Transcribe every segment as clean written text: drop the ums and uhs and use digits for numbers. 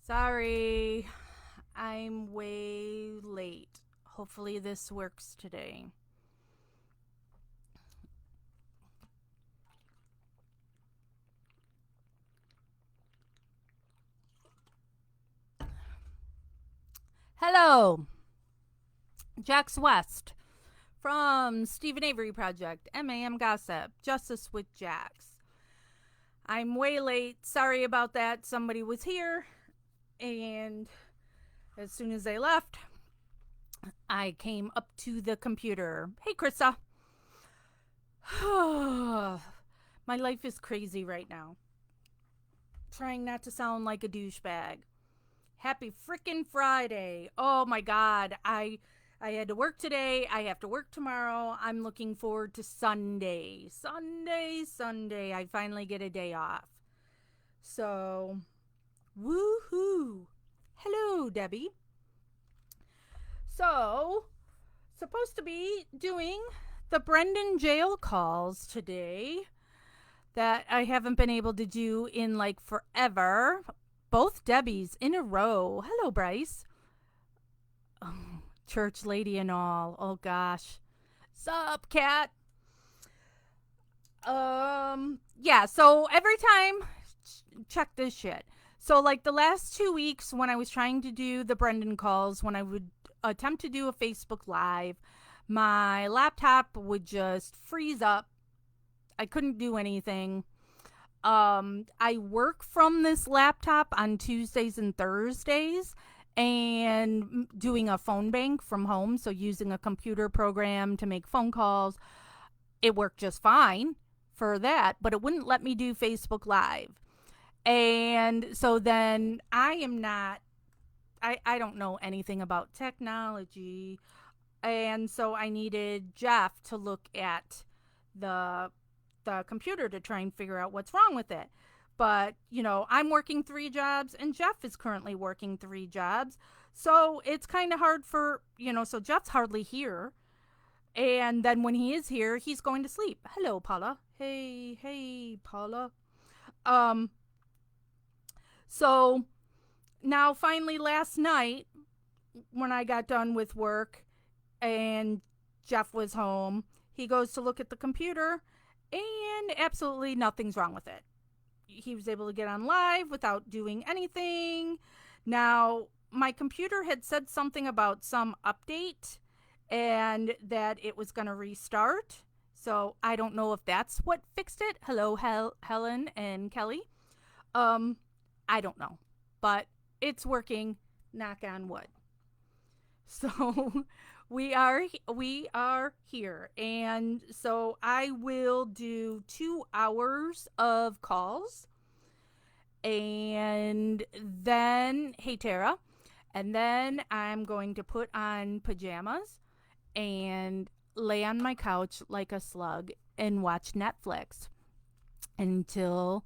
Sorry, I'm way late. Hopefully, this works today. Hello, Jax West from Stephen Avery Project, MAM Gossip, Justice with Jax. I'm way late. Sorry about that. Somebody was here, and as soon as they left, I came up to the computer. Hey, Krista. My life is crazy right now. Trying not to sound like a douchebag. Happy freaking Friday. Oh my god. I had to work today. I have to work tomorrow. I'm looking forward to Sunday. Sunday. I finally get a day off. So, woohoo. Hello, Debbie. So, supposed to be doing the Brendan jail calls today that I haven't been able to do in like forever. Both Debbies in a row. Hello, Bryce. Oh, church lady and all. Oh gosh. Sup, cat? Yeah, so every time check this shit. So like the last 2 weeks when I was trying to do the Brendan calls, when I would attempt to do a Facebook Live, my laptop would just freeze up. I couldn't do anything. I work from this laptop on Tuesdays and Thursdays and doing a phone bank from home. So using a computer program to make phone calls. It worked just fine for that, but it wouldn't let me do Facebook Live. And so then I don't know anything about technology. And so I needed Jeff to look at the computer to try and figure out what's wrong with it. But, I'm working 3 jobs and Jeff is currently working 3 jobs. So it's kind of hard so Jeff's hardly here. And then when he is here, he's going to sleep. Hello, Paula. Hey, Paula. Um, so now finally last night when I got done with work and Jeff was home, he goes to look at the computer and absolutely nothing's wrong with it. He was able to get on live without doing anything. Now, my computer had said something about some update and that it was going to restart. So I don't know if that's what fixed it. Hello, Helen and Kelly. Um, I don't know, but it's working. Knock on wood. So we are here, and so I will do 2 hours of calls, and then hey Tara, and then I'm going to put on pajamas and lay on my couch like a slug and watch Netflix until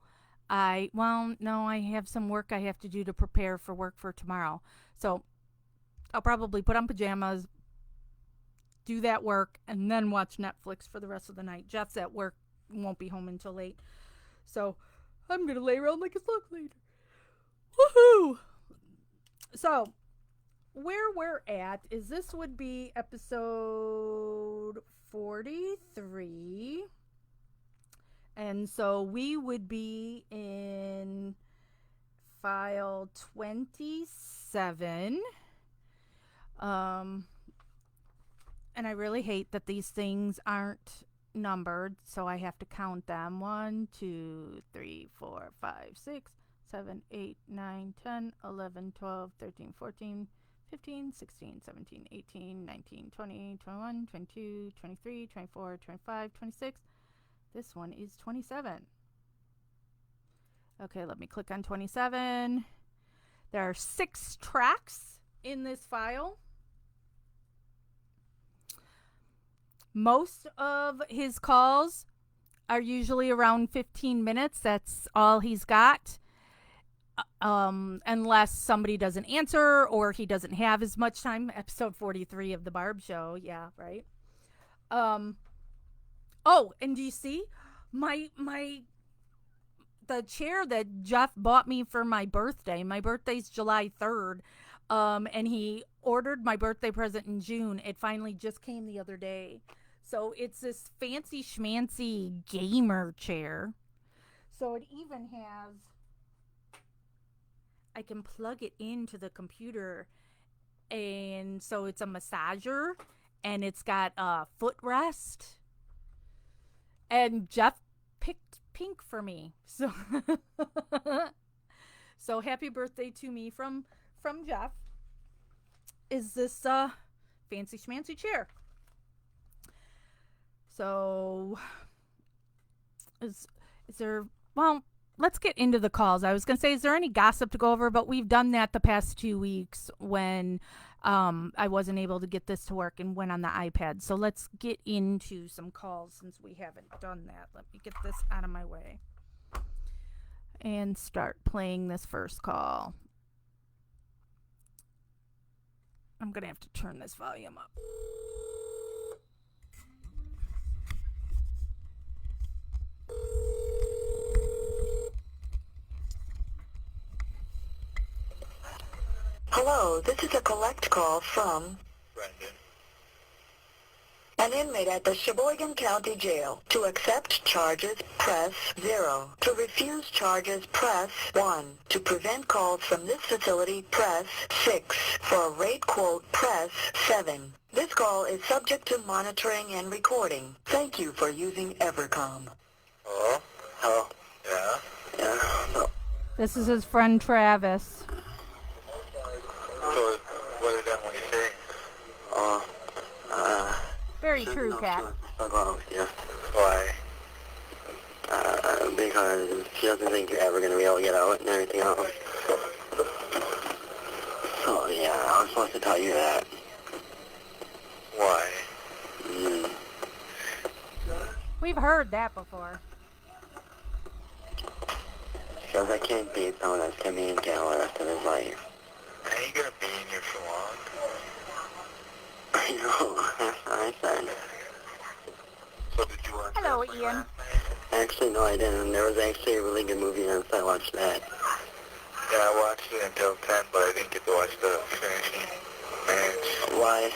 no, I have some work I have to do to prepare for work for tomorrow. So I'll probably put on pajamas, do that work, and then watch Netflix for the rest of the night. Jeff's at work, won't be home until late. So I'm going to lay around like a slug later. Woohoo! So, where we're at is this would be episode 43. And so we would be in file 27. And I really hate that these things aren't numbered, so I have to count them. 1, 2, 3, 4, 5, 6, 7, 8, 9, 10, 11, 12, 13, 14, 15, 16, 17, 18, 19, 20, 21, 22, 23, 24, 25, 26. This one is 27. Okay, let me click on 27. There are 6 tracks in this file. Most of his calls are usually around 15 minutes. That's all he's got. Unless somebody doesn't answer or he doesn't have as much time. Episode 43 of The Barb Show. Yeah, right. Um, oh, and do you see? My the chair that Jeff bought me for my birthday. My birthday's July 3rd. And he ordered my birthday present in June. It finally just came the other day. So it's this fancy schmancy gamer chair. So it even has, I can plug it into the computer. And so it's a massager and it's got a footrest. And Jeff picked pink for me. So so happy birthday to me from Jeff. Is this fancy schmancy chair. So is there, well, let's get into the calls. I was going to say, is there any gossip to go over? But we've done that the past 2 weeks when I wasn't able to get this to work and went on the iPad. So let's get into some calls since we haven't done that. Let me get this out of my way and start playing this first call. I'm going to have to turn this volume up. Hello, this is a collect call from Brendan. an inmate at the Sheboygan County Jail. To accept charges, press 0. To refuse charges, press 1. To prevent calls from this facility, press 6. For a rate quote, press 7. This call is subject to monitoring and recording. Thank you for using Evercom. Hello? Hello. Yeah? Yeah. This is his friend Travis. So, what is that when you say? Very true, Kat. Why? Because she doesn't think you're ever going to be able to get out and everything else. So, yeah, I was supposed to tell you that. Why? We've heard that before. Because I can't be someone that's going to be in jail the rest of his life. I ain't gonna be in here for long. I know, that's what I said. So did you watch Hello, wrestling Ian. last night? Actually, no, I didn't. There was actually a really good movie on, so I watched that. Yeah, I watched it until 10, but I didn't get to watch the finishing match. Why?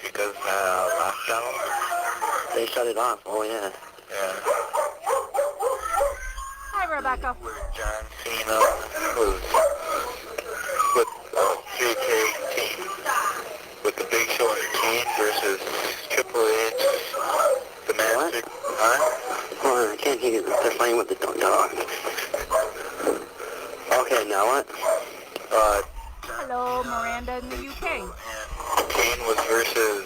Because, lockdown? They shut it off. Oh, yeah. Yeah. Hi, Rebecca. Where John Cena was with a 3K team with the Big Show and the Kane versus Triple H, the Master. Huh? Hold on, I can't hear you. They're fighting with the dog. Okay, now what? Hello, Miranda in the UK. And Kane was versus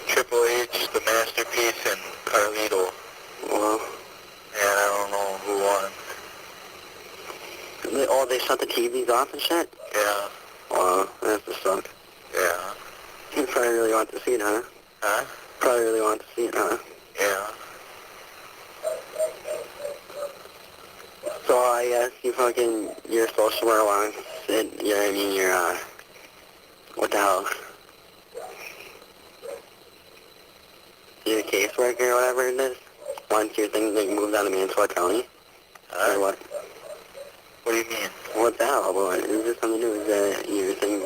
Triple H, the Masterpiece, and Carlito. Well, And I don't know who won. they shut the TVs off and shit? Yeah. Wow, that's the suck. Yeah. You probably really want to see it, huh? Huh? Probably really want to see it, huh? Yeah. So I guess you're supposed to wear along, what the hell? You're a caseworker or whatever it is? Once your thing moved out of Manitowoc County? Or what? What do you mean? What the hell? What? Is this something to do with your things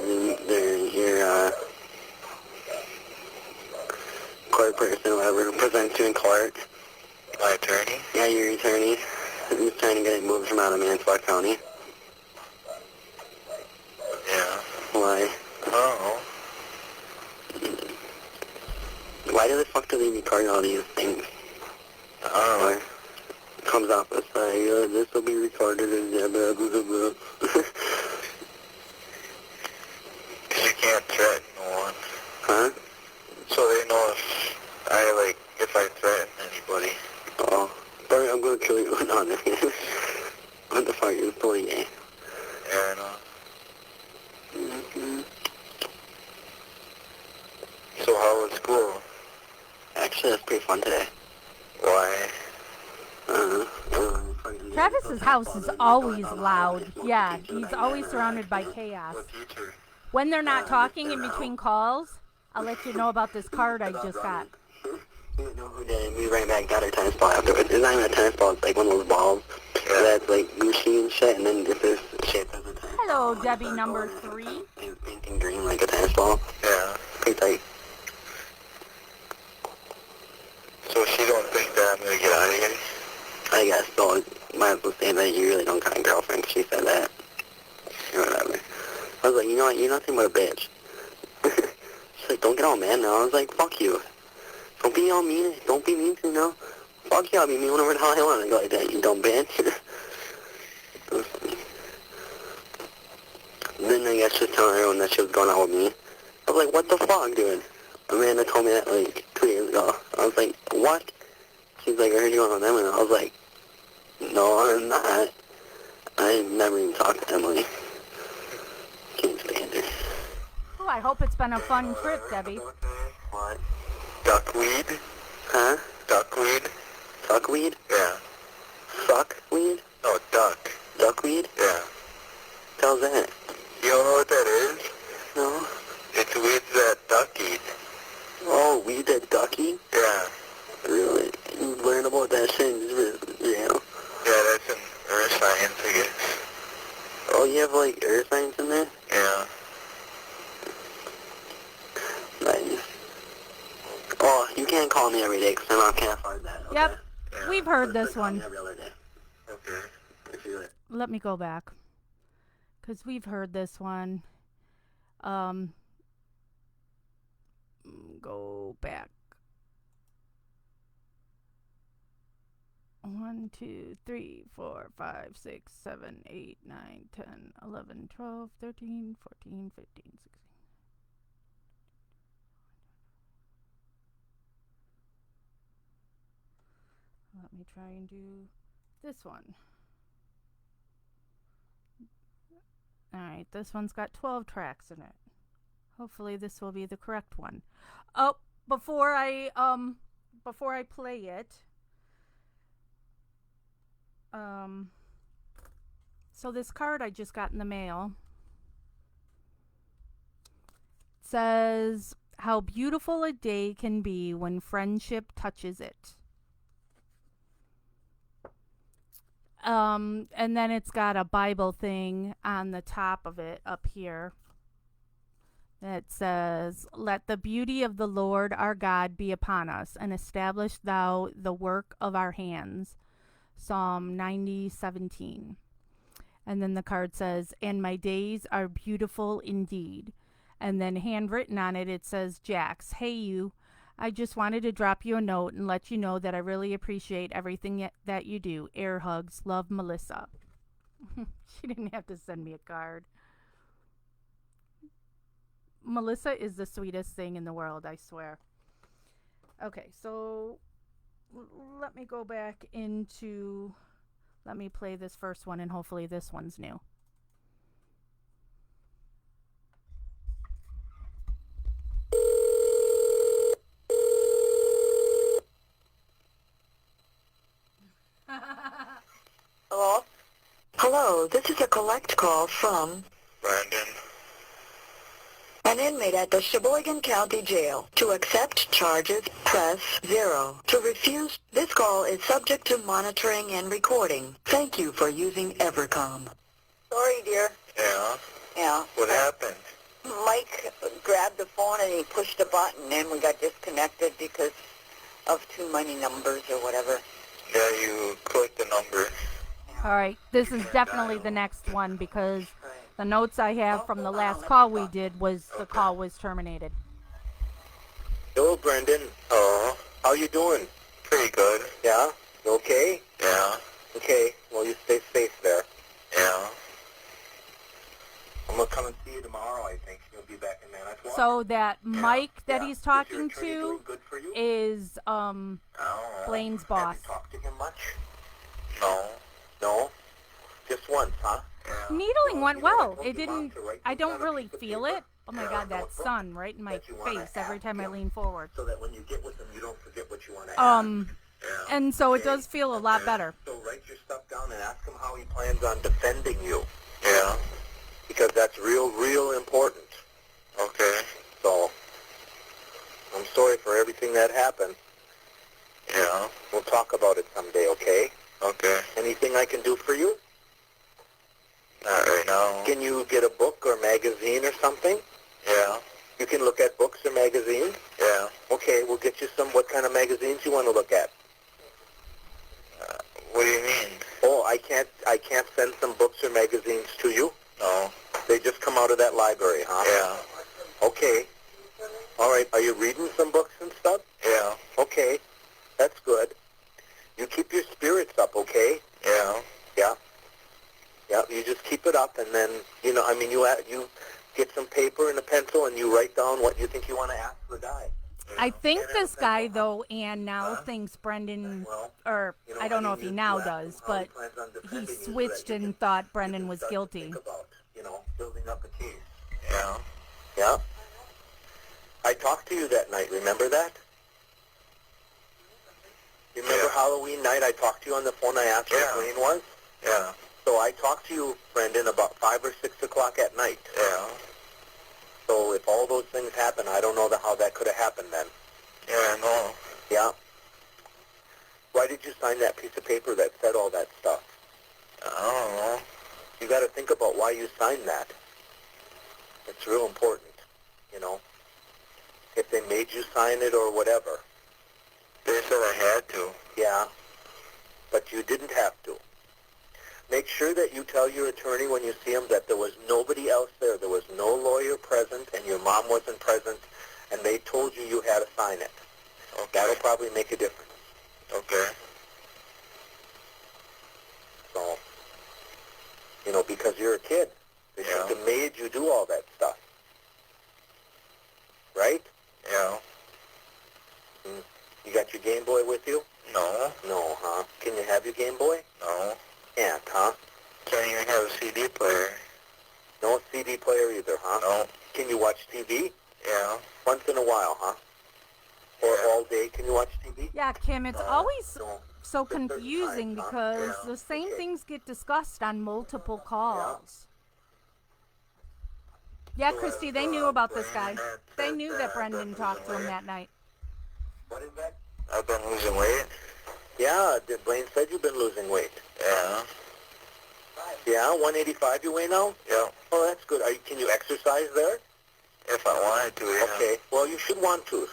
your court person or whatever who presents you in court? My attorney? Yeah, your attorney. He's trying to get it moved from out of Manitowoc County. Yeah. Why? I don't know. Why the fuck do they record all these things? I don't know. It comes off as this will be recorded and blah, blah, blah, blah. Because you can't threaten no one. Huh? So they know if I threaten anybody. Oh. Sorry, I'm gonna kill you. No, no. What the fuck? You're totally gay. Yeah, I know. Mm-hmm. So how was school? Actually, that's pretty fun today. Why? Travis's house is always loud. Yeah, he's always surrounded by chaos. The teacher. When they're not talking in between calls, I'll let you know about this card I just got. We don't know who did it. We ran back, got our tennis ball afterwards. It's not even a tennis ball, it's like one of those balls that's like Gucci and shit, and then this is shaped as a tennis Hello, ball. Debbie number 3. It was painting green like a tennis ball. Yeah. Pretty tight. So she don't think that I'm gonna get out of here? I guess so. Might as well say that you really don't got a girlfriend. She said that. Or whatever. I was like, you know what? You're nothing but a bitch. She's like, don't get all mad now. I was like, fuck you. Don't be all mean. Don't be mean to me now. Fuck you. I'll be mean whenever the hell I want to go like that, you dumb bitch. Then I guess just telling everyone that she was going out with me. I was like, what the fuck, dude? Amanda told me that like 2 days ago. I was like, what? She's like, I heard you going on them, and I was like, no, I'm not. I never even talked to Emily. Can't stand her. Oh, I hope it's been a fun trip, Debbie. What? Duckweed? Huh? Duckweed? Duckweed? Yeah. Suckweed? No, duck. Duckweed? Yeah. How's that? You don't know what that is? No. It's weeds that duck eat. Oh, weed that duck eat? Yeah. Really? You learn about that shit in jail? Yeah, that's in earth science, I guess. Oh, you have like earth science in there? Yeah. Nice. Oh, you can't call me every day because I can't afford that. Okay? Yep, Yeah. we've heard this Call me one. every other day. Okay. I feel it. Let me go back. Because we've heard this one. Go back. 1, 2, 3, 4, 5, 6, 7, 8, 9, 10, 11, 12, 13, 14, 15, 16. Let me try and do this one. Alright, this one's got 12 tracks in it. Hopefully this will be the correct one. Oh, before I play it, so this card I just got in the mail says, how beautiful a day can be when friendship touches it. And then it's got a Bible thing on the top of it up here that says, let the beauty of the Lord our God be upon us, and establish thou the work of our hands. Psalm 90:17. And then the card says, and my days are beautiful indeed. And then handwritten on it, it says, Jax, hey you, I just wanted to drop you a note and let you know that I really appreciate everything that you do. Air hugs. Love, Melissa. She didn't have to send me a card. Melissa is the sweetest thing in the world, I swear. Okay, so let me go back into... Let me play this first one, and hopefully this one's new. Hello? Hello, this is a collect call from Brandon. an inmate at the Sheboygan County Jail. To accept charges, press 0. To refuse, this call is subject to monitoring and recording. Thank you for using Evercom. Sorry, dear. Yeah? Yeah. What happened? Mike grabbed the phone and he pushed a button and we got disconnected because of too many numbers or whatever. Yeah, you clicked the number. All right, this is definitely the next one because the notes I have from the last call we did was the call was terminated. Hello, Brandon. Oh, how you doing? Pretty good. Yeah? You okay? Yeah. Okay, well, you stay safe there. Yeah. I'm going to come and see you tomorrow, I think. You'll be back in Manitowoc. So that Mike that he's Is your talking attorney to doing good for you? is Oh. Blaine's Have boss. you talked to him much? No. No? Just once, huh? Yeah. Needling went You know, I well. told It your mom didn't. to write I this on don't a really piece of feel paper. it. Oh my Yeah, God, that notebook sun right in my that you wanna face every have, time I yeah. lean forward. So that when you get with them, you don't forget what you want to have. Yeah. And so it Okay. does feel a lot Okay. better. So write your stuff down and ask him how he plans on defending you. Yeah. Because that's real important. Okay. So, I'm sorry for everything that happened. Yeah. We'll talk about it someday, okay? Okay. Anything I can do for you? Not right now. Can you get a book or magazine or something? Yeah. You can look at books or magazines? Yeah. Okay, we'll get you some. What kind of magazines you want to look at? What do you mean? Oh, I can't send some books or magazines to you? No. They just come out of that library, huh? Yeah. Okay. All right, are you reading some books and stuff? Yeah. Okay, that's good. You keep your spirits up, okay? Yeah. Yeah. Yeah, you just keep it up, and then, you know, I mean, you get some paper and a pencil, and you write down what you think you want to ask the guy. I think this guy, though, and now thinks Brendan, or I don't know if he now does, but he switched and thought Brendan was guilty. Think about, you know, building up a case. Yeah. Yeah. I talked to you that night, remember that? You remember Yeah. Halloween night I talked to you on the phone, I asked you Yeah. what Green was? Yeah. So I talked to you, Brendan, about 5 or 6 o'clock at night. Yeah. So if all those things happen, I don't know how that could have happened then. Yeah, I know. Yeah. Why did you sign that piece of paper that said all that stuff? I don't know. You got to think about why you signed that. It's real important, you know. If they made you sign it or whatever. They said I had to. Yeah. But you didn't have to. Make sure that you tell your attorney when you see him that there was nobody else there. There was no lawyer present, and your mom wasn't present, and they told you you had to sign it. Okay. That'll probably make a difference. Okay. So, you know, because you're a kid. They Yeah. shouldn't have made you do all that stuff. Right? Yeah. You got your Game Boy with you? No. No, huh? Can you have your Game Boy? No. Can't, huh? Can't even have a CD player. No CD player either, huh? No. Can you watch TV? Yeah. Once in a while, huh? Or Yeah. all day, can you watch TV? Yeah, Kim, it's always No. so Certain confusing times, huh? because Yeah. the same Okay. things get discussed on multiple calls. Yeah, Christy, they knew about this guy. They knew that Brendan talked to him that night. What is that? I've been losing weight. Yeah, Blaine said you've been losing weight. Yeah. Yeah, 185 you weigh now? Yeah. Oh, that's good. Can you exercise there? If I wanted to, yeah. Okay. Well, you should want to.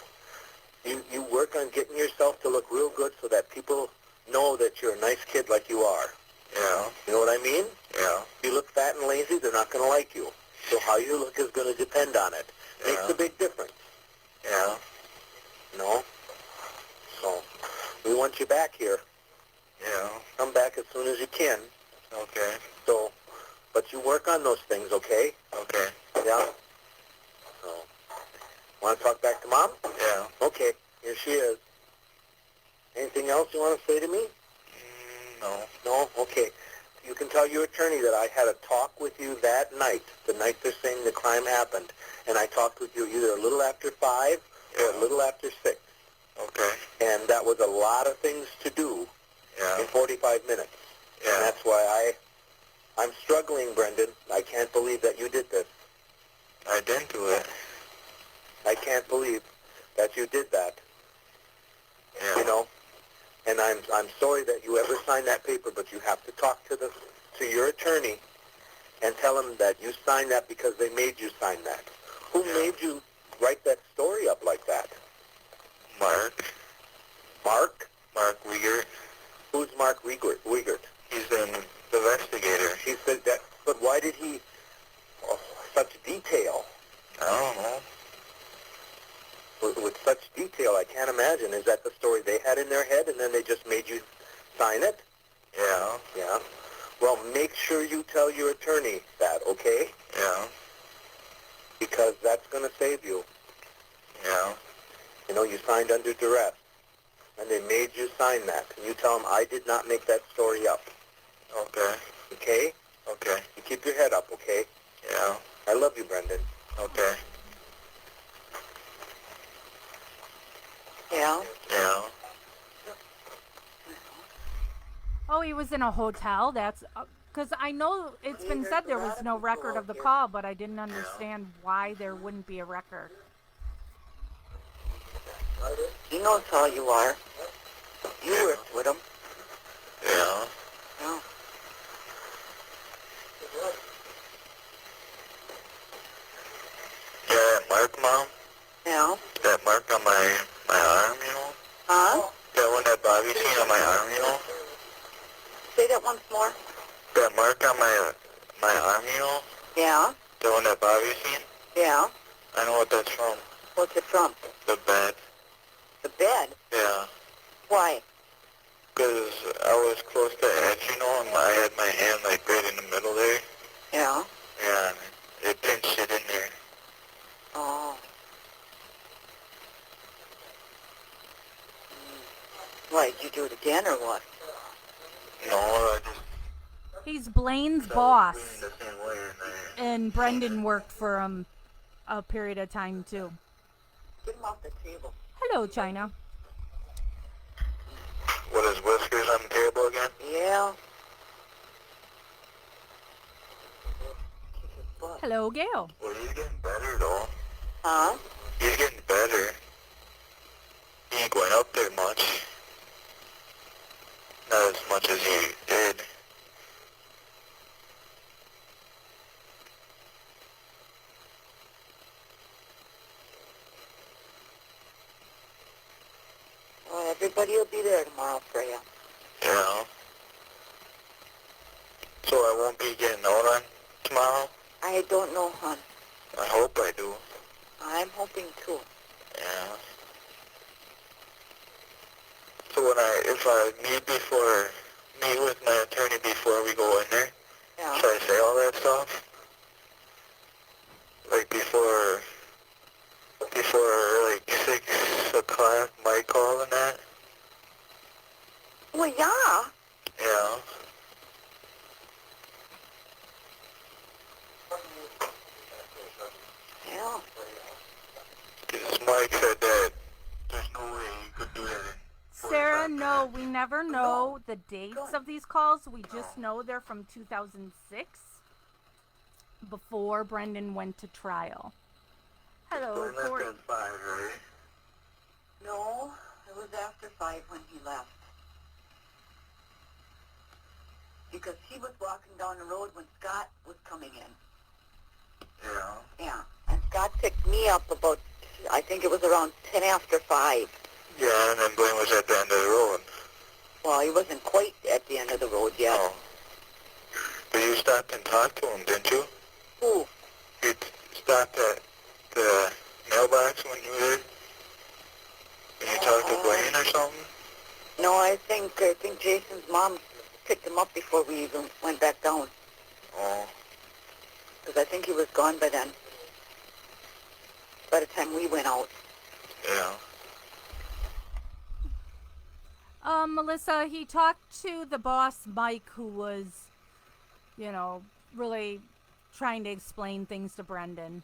You work on getting yourself to look real good so that people know that you're a nice kid like you are. Yeah. You know what I mean? Yeah. If you look fat and lazy, they're not going to like you. So how you look is going to depend on it. Makes Yeah. a big difference. Yeah. You know? So we want you back here. Yeah. Come back as soon as you can. Okay. So, but you work on those things, okay? Okay. Yeah. So, want to talk back to Mom? Yeah. Okay, here she is. Anything else you want to say to me? No. No? Okay. You can tell your attorney that I had a talk with you that night, the night they're saying the crime happened, and I talked with you either a little after 5 or a little after 6. Okay. And that was a lot of things to do Yeah. in 45 minutes. And Yeah. that's why I'm struggling, Brendan. I can't believe that you did this. I didn't do it. I can't believe that you did that. Yeah. You know? And I'm sorry that you ever signed that paper, but you have to talk to your attorney and tell him that you signed that because they made you sign that. Who Yeah. made you write that story up like that? Mark. Mark? Mark Wiegert. Who's Mark Wiegert? He's an investigator. He said that, but why did he, such detail? I don't know. With such detail, I can't imagine. Is that the story they had in their head, and then they just made you sign it? Yeah. Yeah. Well, make sure you tell your attorney that, okay? Yeah. Because that's going to save you. Yeah. You know, you signed under duress, and they made you sign that. And you tell them, I did not make that story up. Okay. Okay? Okay. You keep your head up, okay? Yeah. I love you, Brendan. Okay. Yeah? Yeah. Oh, he was in a hotel. That's because I know it's been said there was no record of the call, but I didn't understand why there wouldn't be a record. He knows how you are. You worked with him. Yeah. Yeah. Yeah, that mark, Mom? Yeah. That mark on my arm, you know? Huh? That one that Bobby seen on my arm, you know? Say that once more. That mark on my arm, you know? Yeah. The one that Bobby seen? Yeah. I know what that's from. What's it from? The bed. The bed. Yeah. Why? Because I was close to the edge, you know, and I had my hand like right in the middle there. Yeah. Yeah, and it pinched it in there. Oh. Why, did you do it again or what? No, I just He's Blaine's bleeding boss, the same way in there. and Brendan worked for him a period of time too. Get him off the table. Hello, China. What is Whiskers on the table again? Yeah. Kick his butt. Hello, Gail. Well, he's getting better though. Huh? He's getting better. He ain't going up there much. Not as much as he did. Well, everybody will be there tomorrow for you. Yeah. So I won't be getting out on tomorrow? I don't know, hon. I hope I do. I'm hoping too. Yeah. So if I meet with my attorney before we go in there, Yeah. should I say all that stuff? Like before like 6 o'clock, my call and that? Well, yeah. Yeah. Yeah. Because Mike said that there's no way he could do that. Sarah, no, we never know the dates of these calls. We just know they're from 2006, before Brendan went to trial. Hello, Corey. 5, right? No, it was after 5 when he left. Because he was walking down the road when Scott was coming in. Yeah. Yeah. And Scott picked me up about, I think it was around 10 after 5. Yeah, and then Blaine was at the end of the road. Well, he wasn't quite at the end of the road yet. Oh. But you stopped and talked to him, didn't you? Who? You stopped at the mailbox when you were there? And you talked to Blaine or something? No, I think Jason's mom picked him up before we even went back down. Oh. Because I think he was gone by then. By the time we went out. Yeah. Melissa, he talked to the boss, Mike, who was, really trying to explain things to Brendan.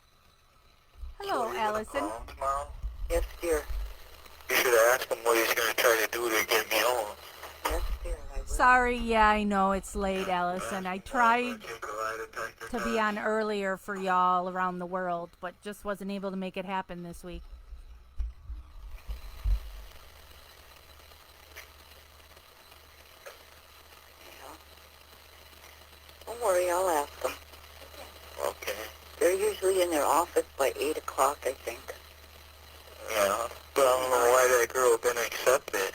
Hello, Allison. Call him tomorrow? Yes, dear. You should ask him what he's going to try to do to get me home. Yes, dear. I will. Sorry, yeah, I know it's late, Allison. I tried Take a lie detector to be on earlier for y'all around the world, but just wasn't able to make it happen this week. Yeah. Don't worry, I'll ask them. Okay. They're usually in their office by 8 o'clock, I think. Yeah. But I don't know why that girl didn't accept it.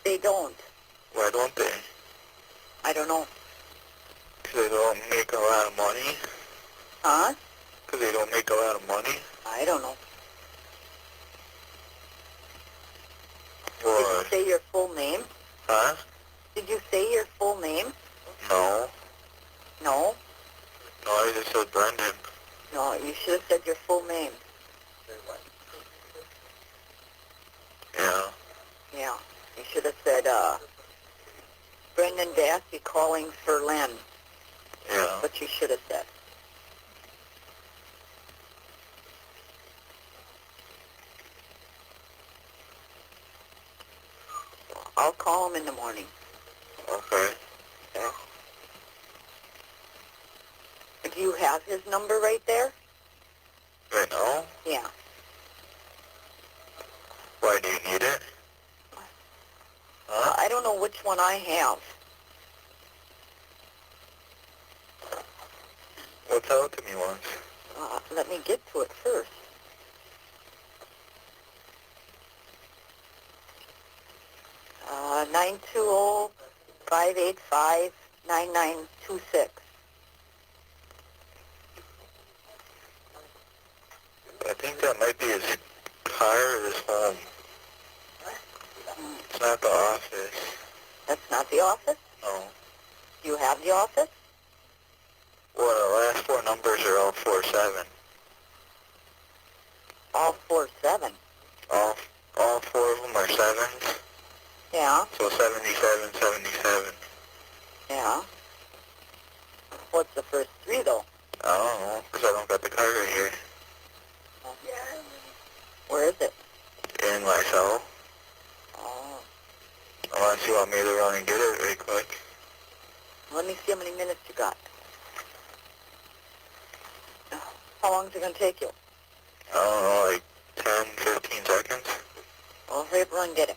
They don't. Why don't they? I don't know. Because they don't make a lot of money? Huh? Because they don't make a lot of money? I don't know. Did Or, you say your full name? huh? Did you say your full name? No. No. No, I just said Brendan. No, you should have said your full name. Yeah. Yeah. You should have said, Brendan Dassey calling for Len. Yeah. What you should have said. I'll call him in the morning. Okay. Okay. Do you have his number right there? Right now? Yeah. Why do you need it? Huh? I don't know which one I have. Well, tell it to me once. Let me get to it first. Uh, 920-585-9926. I think that might be his car or his home. It's not the office. That's not the office? No. Do you have the office? Well, the last four numbers are all 47. All 47. All four of them are sevens. Yeah, So 77, 77. yeah. What's the first three, though? I don't know, because I don't got the car right here. Where is it? In my cell. Oh, Unless you want me to run and get it right quick. let me see how many minutes you got. How long is it going to take you? I don't know, like 10, 15 seconds. Well, hurry up, run and get it.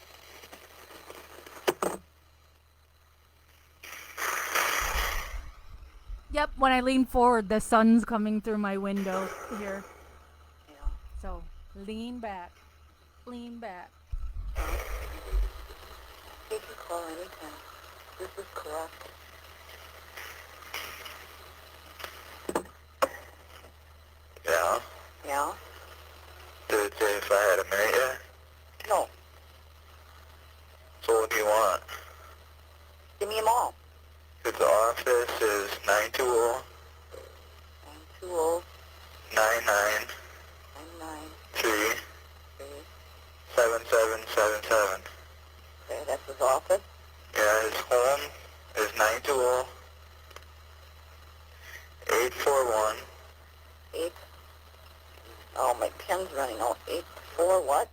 Yep, when I lean forward, the sun's coming through my window here. Yeah. So lean back. Lean back. You can call anytime. This is correct. Yeah. Yeah? Did it say if I had a minute yet? No. So what do you want? Give me them all. His office is 920 920 99 3 7777. Okay, that's his office. Yeah, his home is 920 841 8. Oh, my pen's running out. 84 what?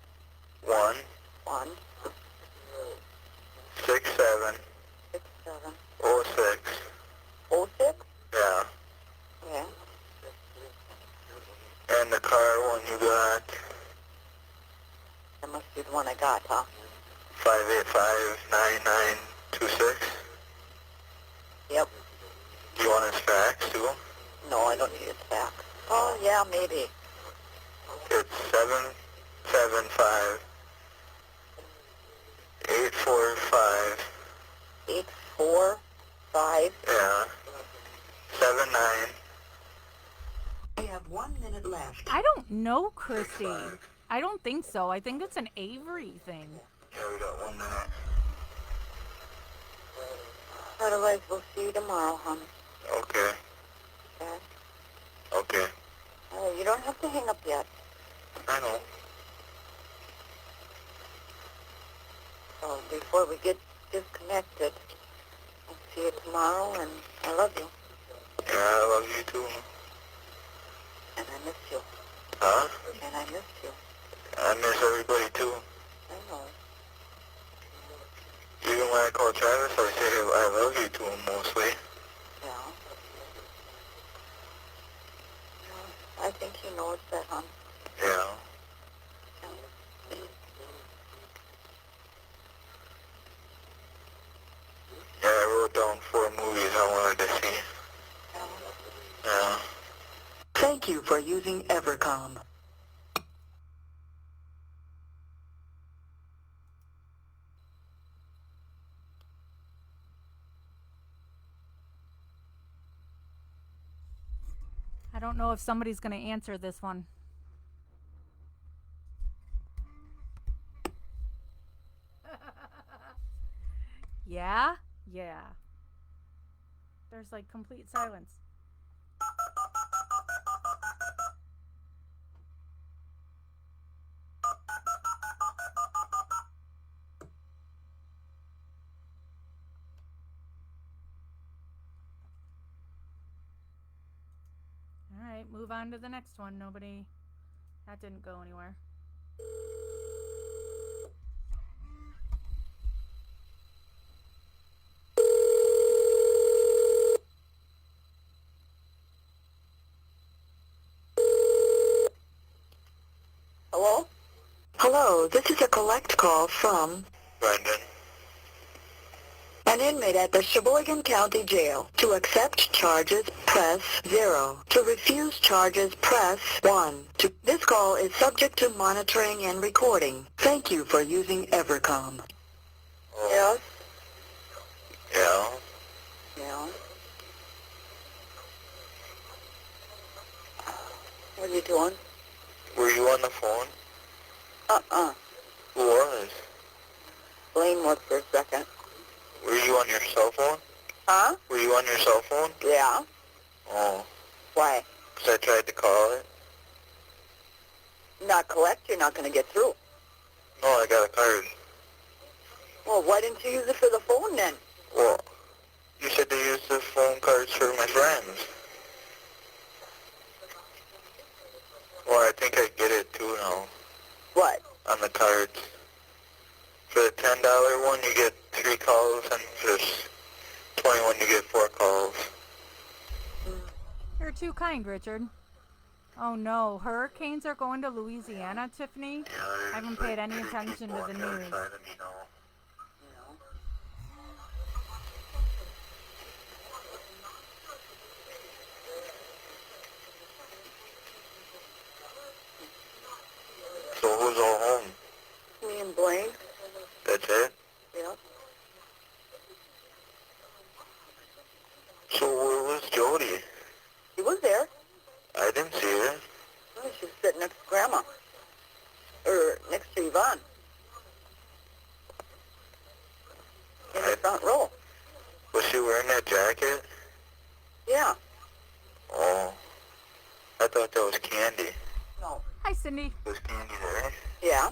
1 1, 67 6, 7, 06. 06? Yeah. Okay. And the car one you got, That must be the one I got, huh? 585-9926. Yep. Do you want his fax too? No, I don't need it back. Oh, yeah, maybe. It's 775 845 8, 4, 5. yeah 79. We have 1 minute left. I don't know, Christy. I don't think so. I think it's an Avery thing. Yeah, we got 1 minute. Otherwise, we'll see you tomorrow, hon. Okay. Okay? Okay. Oh, you don't have to hang up yet. I know. So before we get disconnected, I'll see you tomorrow, and I love you, Yeah, I love you too. and I miss you, Huh? and I miss you. I miss everybody too. I know. Even when I call Travis, I say I love you to him mostly. Yeah. I think he knows that, hon. Yeah. Yeah, I wrote down 4 movies I wanted to see. Yeah. Thank you for using Evercom. I don't know if somebody's going to answer this one. Yeah? Yeah. There's like complete silence. All right, move on to the next one. That didn't go anywhere. Hello? Hello, this is a collect call from... Brendan. An inmate at the Sheboygan County Jail. To accept charges, press 0. To refuse charges, press 1. This call is subject to monitoring and recording. Thank you for using Evercom. Yes? Yeah. Yeah. What are you doing? Were you on the phone? Who was? Blaine was for a second. Were you on your cell phone? Huh? Were you on your cell phone? Yeah. Oh. Why? 'Cause I tried to call it. Not collect, you're not going to get through. No, I got a card. Well, why didn't you use it for the phone then? Well, you said to use the phone cards for my friends. Well, I think I get it too now. What? On the cards. For the $10 one, you get 3 calls, and for the 21, you get 4 calls. You're too kind, Richard. Oh no, hurricanes are going to Louisiana, Tiffany? I haven't paid any attention to the news. So who's all home? Me and Blaine? That's it? Yeah. So where was Jody? She was there. I didn't see her. Oh, she was sitting next to Grandma. Or next to Yvonne. In the front row. Was she wearing that jacket? Yeah. Oh. I thought that was Candy. No. Hi, Cindy. Was Candy there? Yeah.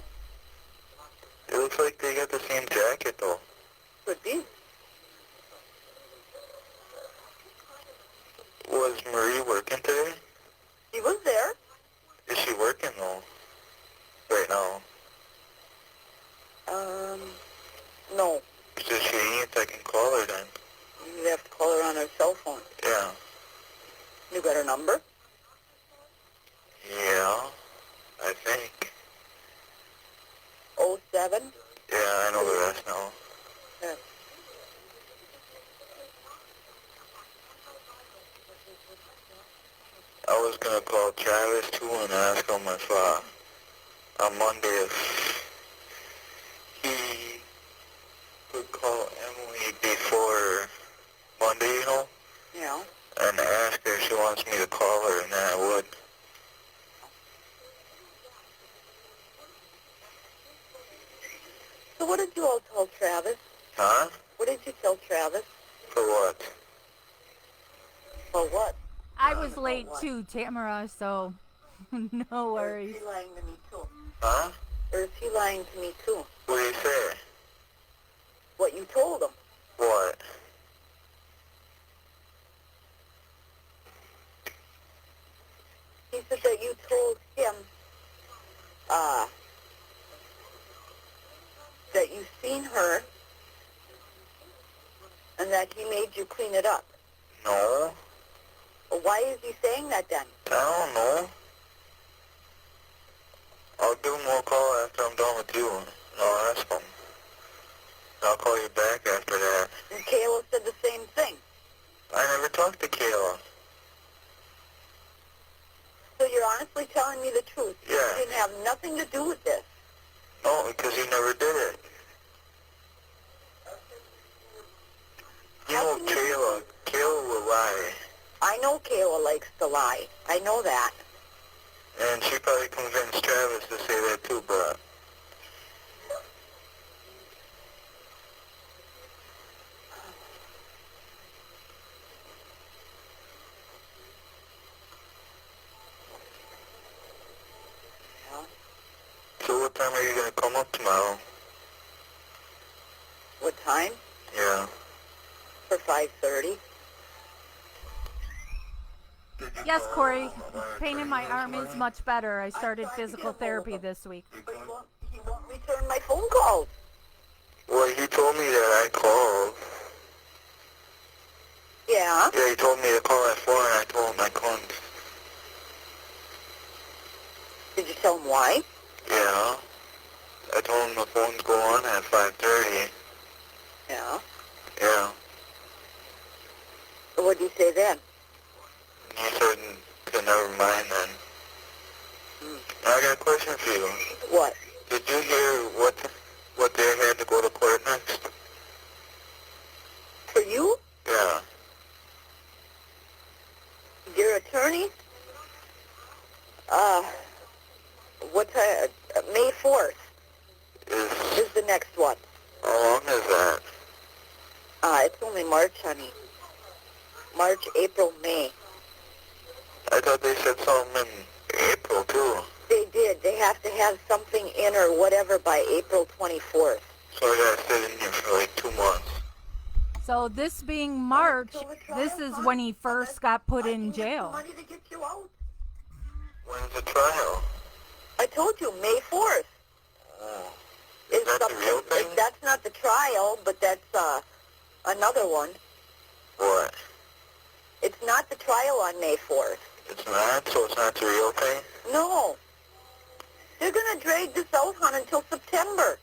It looks like they got the same jacket, though. Could be. Was Marie working today? She was there. Is she working, though? Right now? No. Does she ain't? I can call her then. You have to call her on her cell phone. Yeah. You got her number? Yeah. I think. 07? Yeah, I know the rest now. Yeah. I was gonna call Travis too and ask him if on Monday if he could call Emily before Monday, you know, Yeah. and ask her if she wants me to call her, and then I would. So what did you all tell Travis? Huh? What did you tell Travis? For what? For what? I was late too, Tamara, so no worries. Or is he lying to me too? Huh? Or is he lying to me too? What do you say? What you told him? What? He said that you told him, that you seen her and that he made you clean it up. No. Well, why is he saying that then? I don't know. I'll give him a call after I'm done with you, and I'll ask him. I'll call you back after that. And Kayla said the same thing. I never talked to Kayla. So you're honestly telling me the truth? Yeah. You didn't have nothing to do with this? No, because he never did it. You know Kayla will lie. I know Kayla likes to lie. I know that. And she probably convinced Travis to say that too, but... So what time are you going to come up tomorrow? What time? Yeah. For 5:30. Yes, Corey. Pain in my arm is much better. I started physical therapy this week. But he won't return my phone calls. Well, he told me that I called. Yeah? Yeah, he told me to call at 4, and I told him I couldn't. Did you tell him why? Yeah. I told him the phones go on at 5:30. Yeah. Yeah. What'd you say then? You said, never mind then. I got a question for you. What? Did you hear what they had to go to court next? For you? Yeah. Your attorney? May 4th is the next one. How long is that? It's only March, honey. March, April, May. I thought they said something in April too. They did. They have to have something in or whatever by April 24th. So I gotta sit in here for like 2 months. So this being March, this is when he first got put in jail. Money to get you out. When's the trial? I told you, May 4th. Oh. Is Is that the real thing? That's not the trial, but that's another one. What? It's not the trial on May 4th. It's not? So it's not the real thing? No. They're going to drag this out on until September.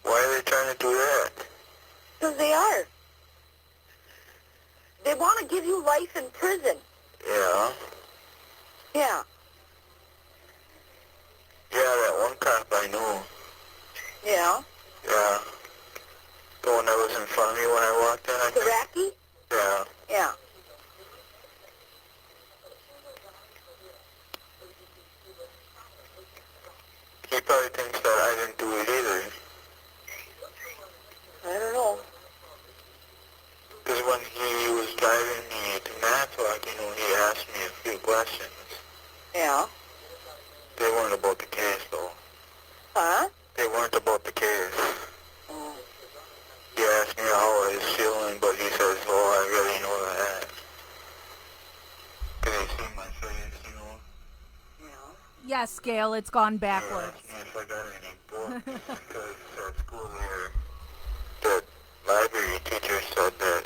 Why are they trying to do that? Because they are. They want to give you life in prison. Yeah. Yeah. Yeah, that one cop I knew. Yeah. Yeah. The one that was in front of me when I walked in, I think. Iraqi? Yeah. Yeah. He probably thinks that I didn't do it either. I don't know. Because when he was driving me to Matlock, he asked me a few questions. Yeah. They weren't about the case, though. Huh? They weren't about the case. Oh. He asked me how I was feeling, but he says, oh, I really know that. Because he seen my face, Yeah. Yes, Gail, it's gone backwards. Yeah, if I got any books, because at school there, the library teacher said that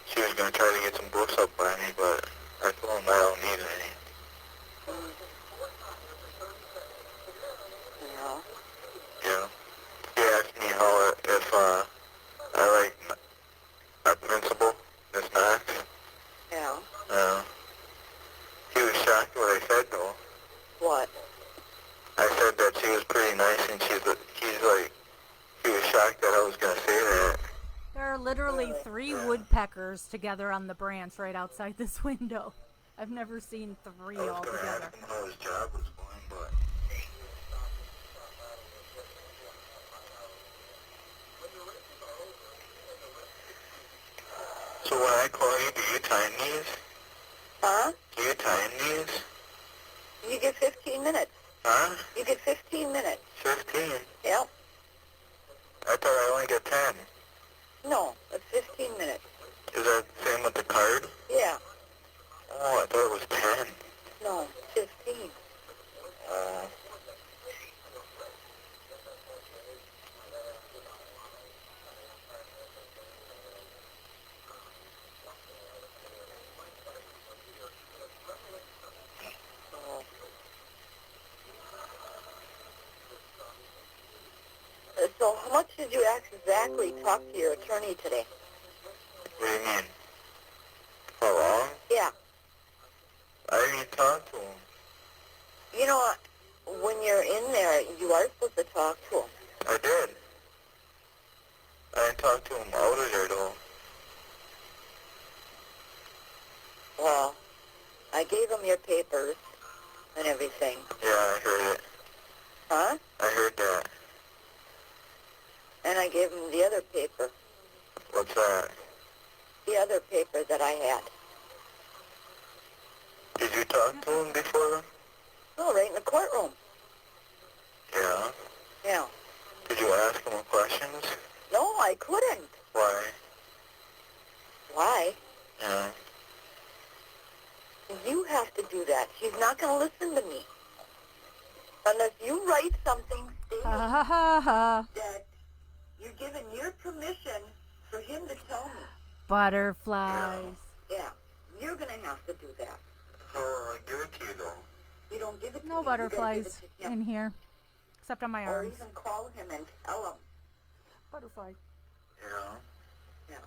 she was going to try to get some books up by me, but I told him I don't need any. Yeah. Yeah. He asked me if I like our principal, Miss Knox. Yeah. He was shocked what I said, though. What? I said that she was pretty nice, and he was shocked that I was going to say that. There are literally 3 woodpeckers together on the branch right outside this window. I've never seen 3 I was all going to together. ask him how his job was going, but... So when I call you, do you time these? Huh? Do you time these? You get 15 minutes. Huh? You get 15 minutes. 15? Yep. I thought I only got 10. No, it's 15 minutes. Is that the same with the card? Yeah. Oh, I thought it was 10. No, 15. So how much did you exactly talk to your attorney today? What do you mean? How long? Yeah. I didn't even talk to him. You know, when you're in there, you are supposed to talk to him. I did. I didn't talk to him out of there, though. Well, I gave him your papers and everything. Yeah, I heard it. Huh? I heard that. And I gave him the other paper. What's that? The other paper that I had. Did you talk to him before? Oh, right in the courtroom. Yeah. Yeah. Did you ask him questions? No, I couldn't. Why? Why? Yeah. You have to do that. He's not going to listen to me. Unless you write something stating Ha ha ha ha. that you're giving your permission for him to tell me. Butterflies. Yeah, you're going to have to do that. So I give it to you, though. You don't give it to No me. You gotta give butterflies it to him. in here. Except on my Or arms. even call him and tell him. Butterfly. Yeah. Yeah.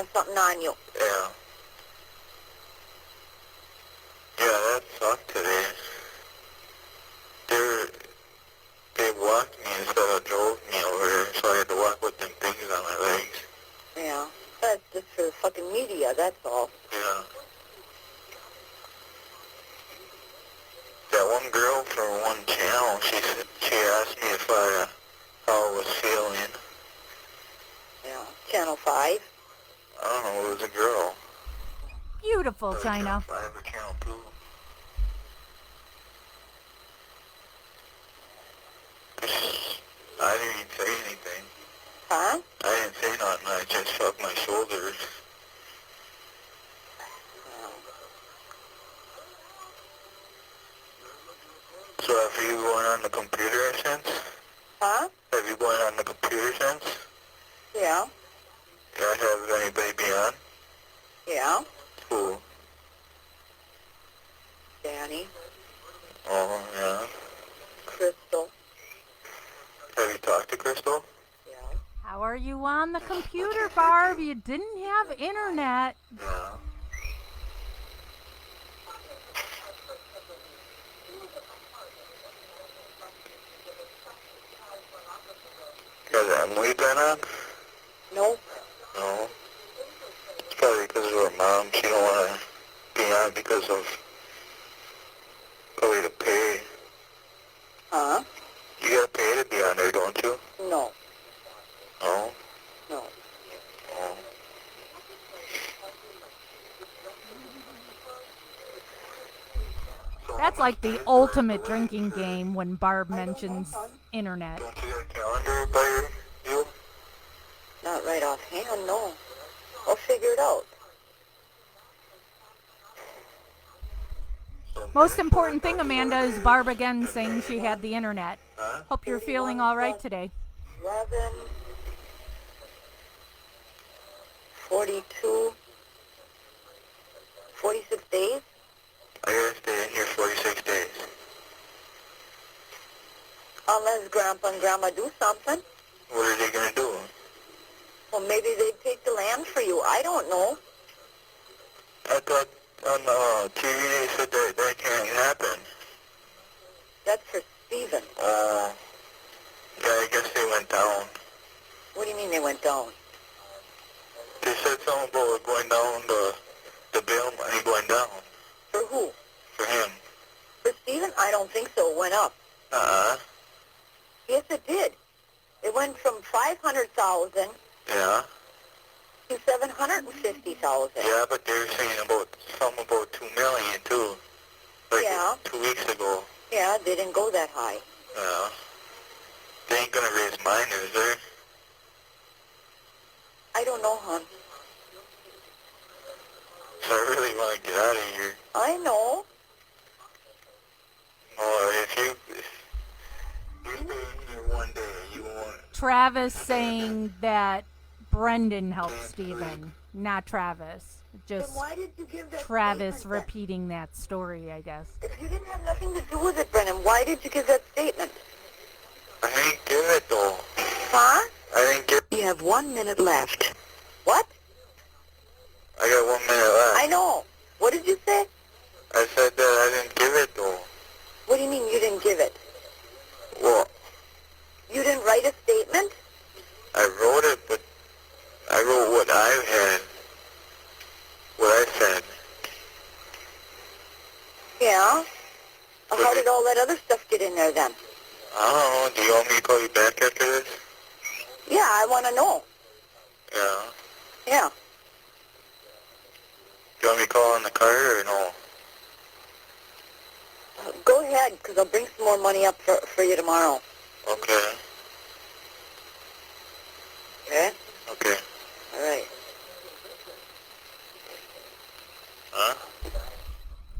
have something on you. Yeah. Yeah, that sucked today. They walked me instead of drove me over there, so I had to walk with them things on my legs. Yeah. That's just for the fucking media, that's all. Yeah. That one girl from one channel, she asked me if how I was feeling. Yeah. Channel 5. I don't know, it was a girl. Beautiful, China. Channel 5 or Channel 2. I didn't even say anything. Huh? I didn't say nothing, I just shrugged my shoulders. So have you going on the computer since? Huh? Have you going on the computer since? Yeah. You guys have anybody be on? Yeah. Who? Danny. Oh, yeah. Crystal. Have you talked to Crystal? Yeah. How are you on the computer, Barb? You didn't have internet. Yeah. Has Emily been on? Nope. No. It's probably because of her mom. She don't want to be on because of probably the pay. Huh? You gotta pay to be on there, don't you? No. No? No. No. That's like the ultimate drinking game when Barb mentions internet. Don't you got a calendar by you? Not right offhand, no. I'll figure it out. Most important thing, Amanda, is Barb again saying she had the internet. Huh? Hope you're feeling all right today. 11, 42, 46 days? I gotta stay in here 46 days. Unless Grandpa and Grandma do something. What are they gonna do? Well, maybe they'd take the land for you. I don't know. I thought on the TV they said that can't happen. That's for Stephen. Yeah, I guess they went down. What do you mean they went down? They said something about going down, the bail money going down For who? for him. For Stephen? I don't think so. It went up. Uh-huh. Yes, it did. It went from 500,000 Yeah. to 750,000. Yeah, but they were saying something about 2 million too. Like Yeah. 2 weeks ago. Yeah, they didn't go that high. Yeah. They ain't gonna raise mine, is there? I don't know, hon. So I really want to get out of here. I know. Oh, if you stay in here one day, you won't. Travis saying that Brendan helped Stephen, not Travis. Then Just why did you give that Travis statement then? repeating that story, I guess. If you didn't have nothing to do with it, Brennan, why did you give that statement? I didn't give it though. Huh? I didn't give. You have 1 minute left. What? I got 1 minute left. I know. What did you say? I said that I didn't give it though. What do you mean you didn't give it? Well, You didn't write a statement? I wrote it, but I wrote what I had. What I said. Yeah. Well, how did all that other stuff get in there then? I don't know. Do you want me to call you back after this? Yeah, I want to know. Yeah. Yeah. Do you want me to call in the car or no? Go ahead, because I'll bring some more money up for you tomorrow. Okay. Okay? Okay. All right. Huh?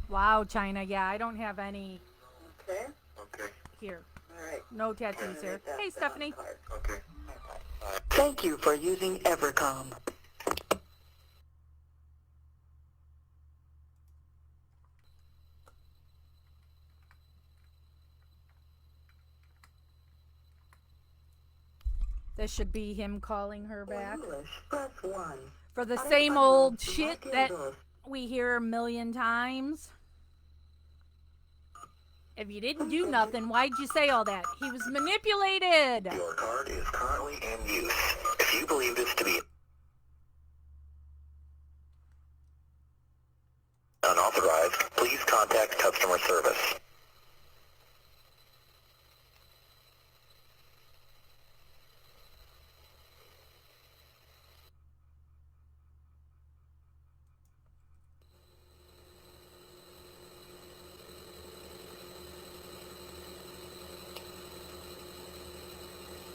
Wow, China, yeah, I don't have any Okay? Okay. here. All right. No tattoos here. Hey, Stephanie. Okay. Thank you for using Evercom. This should be him calling her back. English, press 1. For the same old shit that we hear a million times. If you didn't do nothing, why'd you say all that? He was manipulated. Your card is currently in use. If you believe this to be unauthorized, please contact customer service.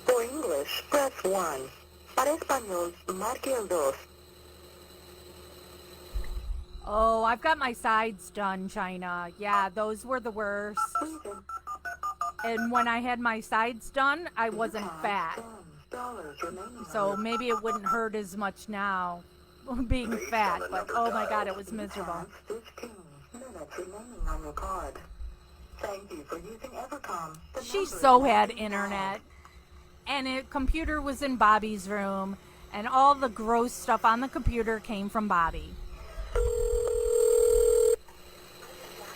For English, press 1. Para español, marque el 2. Oh, I've got my sides done, China. Yeah, those were the worst. And when I had my sides done, I wasn't fat. So maybe it wouldn't hurt as much now being fat. But oh my God, it was miserable. 15 minutes remaining on your card. Thank you for using Evercom. She so had internet. And a computer was in Bobby's room. And all the gross stuff on the computer came from Bobby.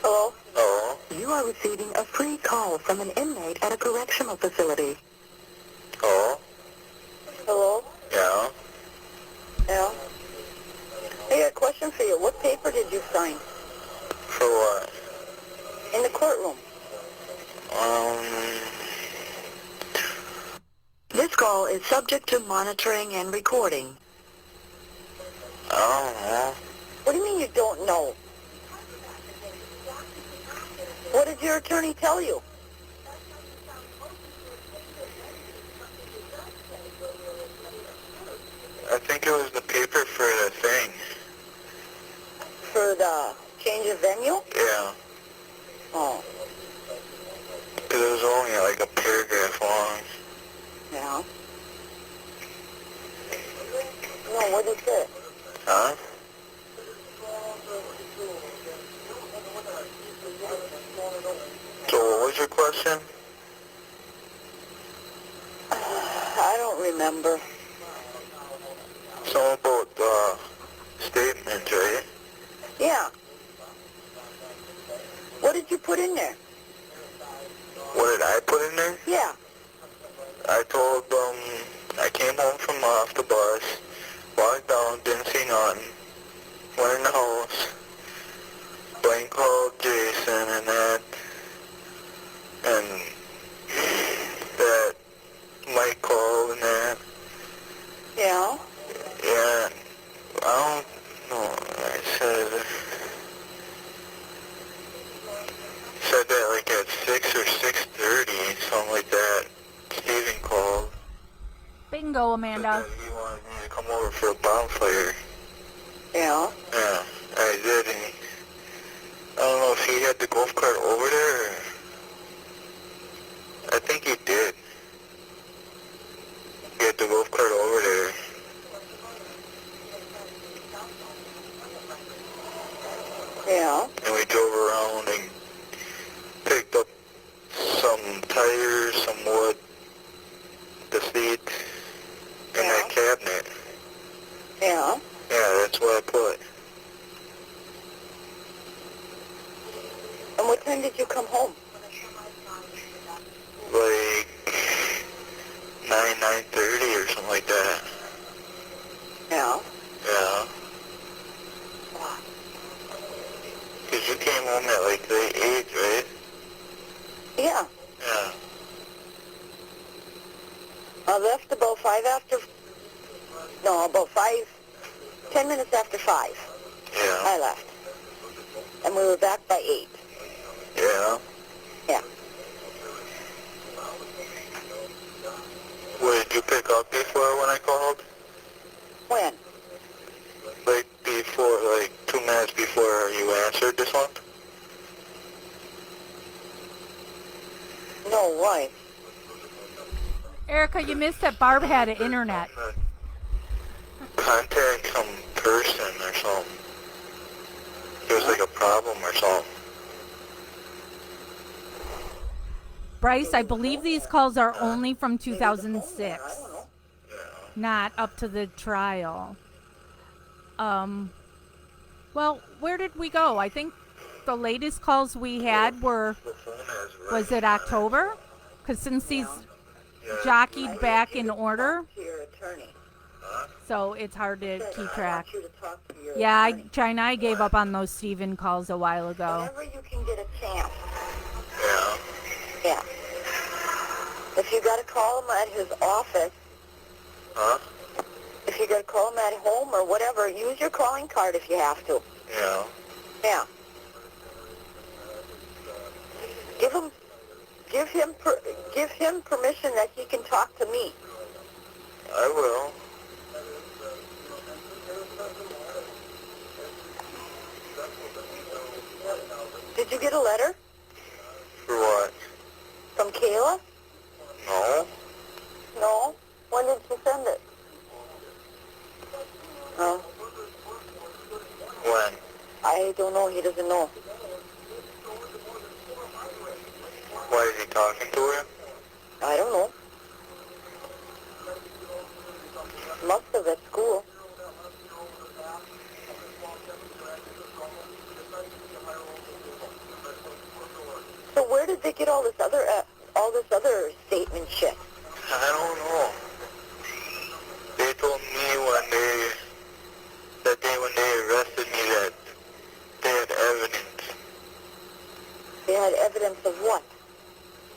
Hello? Oh, You are receiving a free call from an inmate at a correctional facility. oh, Hello? yeah. Yeah? Hey, a question for you. What paper did you sign? For what? In the courtroom. This call is subject to monitoring and recording. I don't know. What do you mean you don't know? What did your attorney tell you? I think it was the paper for the thing. For the change of venue? Yeah. Oh, Because it was only like a paragraph long. yeah. No, what did he say? Huh? So what was your question? I don't remember. Something about the statement, right? Yeah. What did you put in there? What did I put in there? Yeah. I told them I came home from off the bus, walked down, didn't see nothing, went in the house, Blaine called Jason and that Mike called and that. Yeah. Yeah, I don't know. I said that like at 6 or 6:30, something like that. Steven called. Bingo, Said Amanda. that he wanted me to come over for a bonfire. Yeah. Yeah, I did. And I don't know if he had the golf cart over there. Or, I think he did. He had the golf cart over there. Yeah. And we drove around and picked up some tires, some wood, the seats, and Yeah. that cabinet. Yeah. Yeah, that's what I put. And what time did you come home? Like 9:30 or something like that. Yeah. Yeah. Because you came home at like the 8, right? Yeah. Yeah. I left about 5 after... No, about 10 minutes after 5. Yeah. I left. And we were back by 8. Yeah. Yeah. What did you pick up before when I called? When? Like before, like 2 minutes before you answered this one? No, why? Erica, you missed that Barb had an internet. Contact some person or something. There's like a problem or something. Bryce, I believe these calls are only from 2006, not up to the trial. Well, where did we go? I think the latest calls we had were, The phone has was writing it on October? Because since he's Yeah. jockeyed back in order, To your attorney. Huh? so it's hard to Said, keep I track. want you to talk to your Yeah, attorney. China, I gave up on those Steven calls a while ago. Whenever you can get a chance. Yeah. Yeah. If you got to call him at his office, Huh? if you got to call him at home or whatever, use your calling card if you have to. Yeah. Yeah. Give him permission that he can talk to me. I will. Did you get a letter For what? from Kayla? No. No. When did she send it? No. When? I don't know. He doesn't know. Why is he talking to her? I don't know. Must have at school. So where did they get all this other statement shit? I don't know. They told me that day when they arrested me that they had evidence. They had evidence of what?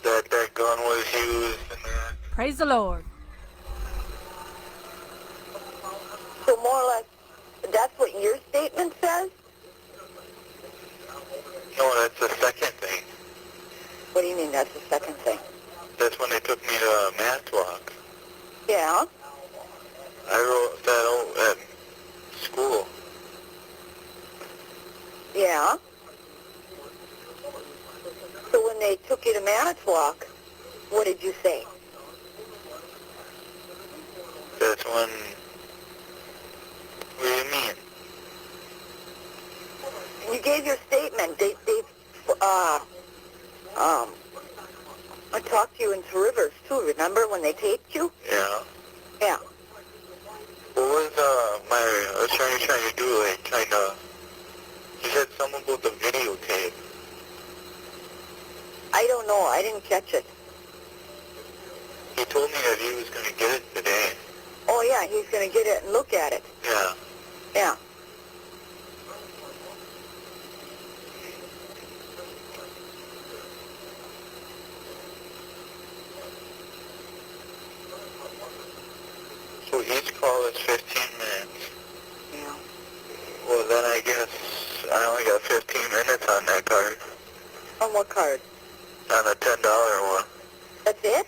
That gun was used and that. Praise the Lord. So more or less, that's what your statement says? No, that's the second thing. What do you mean that's the second thing? That's when they took me to Matlock. Yeah. I wrote that out at school. Yeah. So when they took you to Manitowoc, what did you say? That's when... What do you mean? You gave your statement. I talked to you in Two Rivers, too, remember, when they taped you? Yeah. Yeah. What was my attorney trying to do? Like, trying to... He said something about the videotape. I don't know. I didn't catch it. He told me that he was going to get it today. Oh, yeah, he's going to get it and look at it. Yeah. Yeah. So each call is 15 minutes. Yeah. Well, then I guess I only got 15 minutes on that card. On what card? On the $10 one. That's it?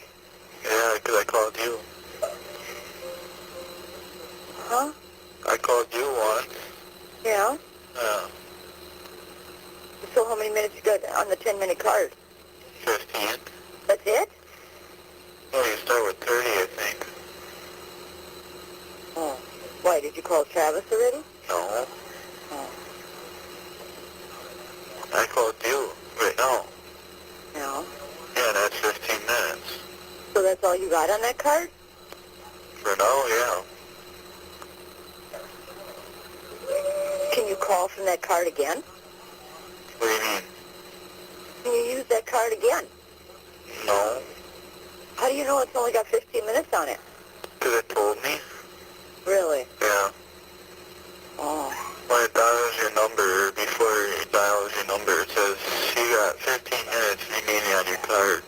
Yeah, because I called you. Huh? I called you once. Yeah. Yeah. So how many minutes you got on the 10-minute card? 15. That's it? Well, you start with 30, I think. Oh. Why, did you call Travis already? No. Oh. I called you right now. No. Yeah, that's 15 minutes. So that's all you got on that card? For now, yeah. Can you call from that card again? What do you mean? Can you use that card again? No. How do you know it's only got 15 minutes on it? Because it told me. Really? Yeah. Oh. When it dials your number, before it dials your number, it says, you got 15 minutes remaining on your card.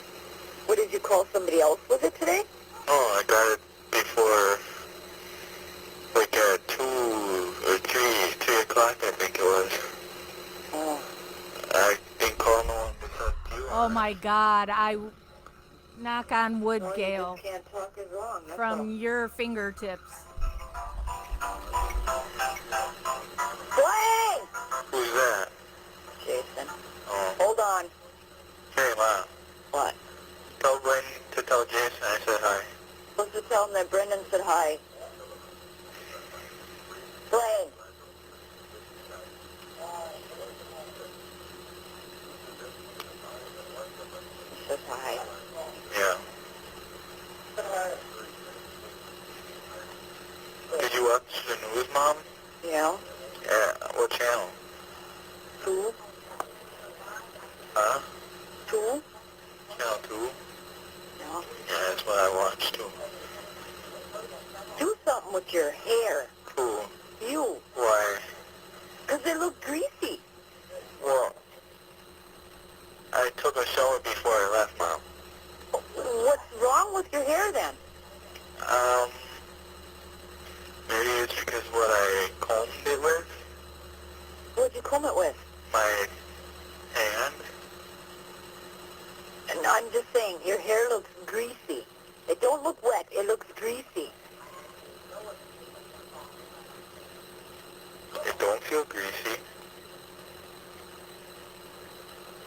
What, did you call somebody else with it today? Oh, I got it before, like at 2 or 3 o'clock, I think it was. Oh. I didn't call no one besides you. Oh my God, I knock on wood, Well, Gail, you just can't talk as long. That's from all. your fingertips. Blaine! Who's that? Jason. Oh. Hold on. Hey, Mom. What? Tell Blaine to tell Jason I said hi. Supposed to tell him that Brendan said hi. Blaine. He says hi. Yeah. Did you watch the news, Mom? Yeah? took a shower before I left, Mom. What's wrong with your hair then? Maybe it's because what I combed it with, What'd you comb it with? my hand. And I'm just saying, your hair looks greasy. It don't look wet, it looks greasy. It don't feel greasy.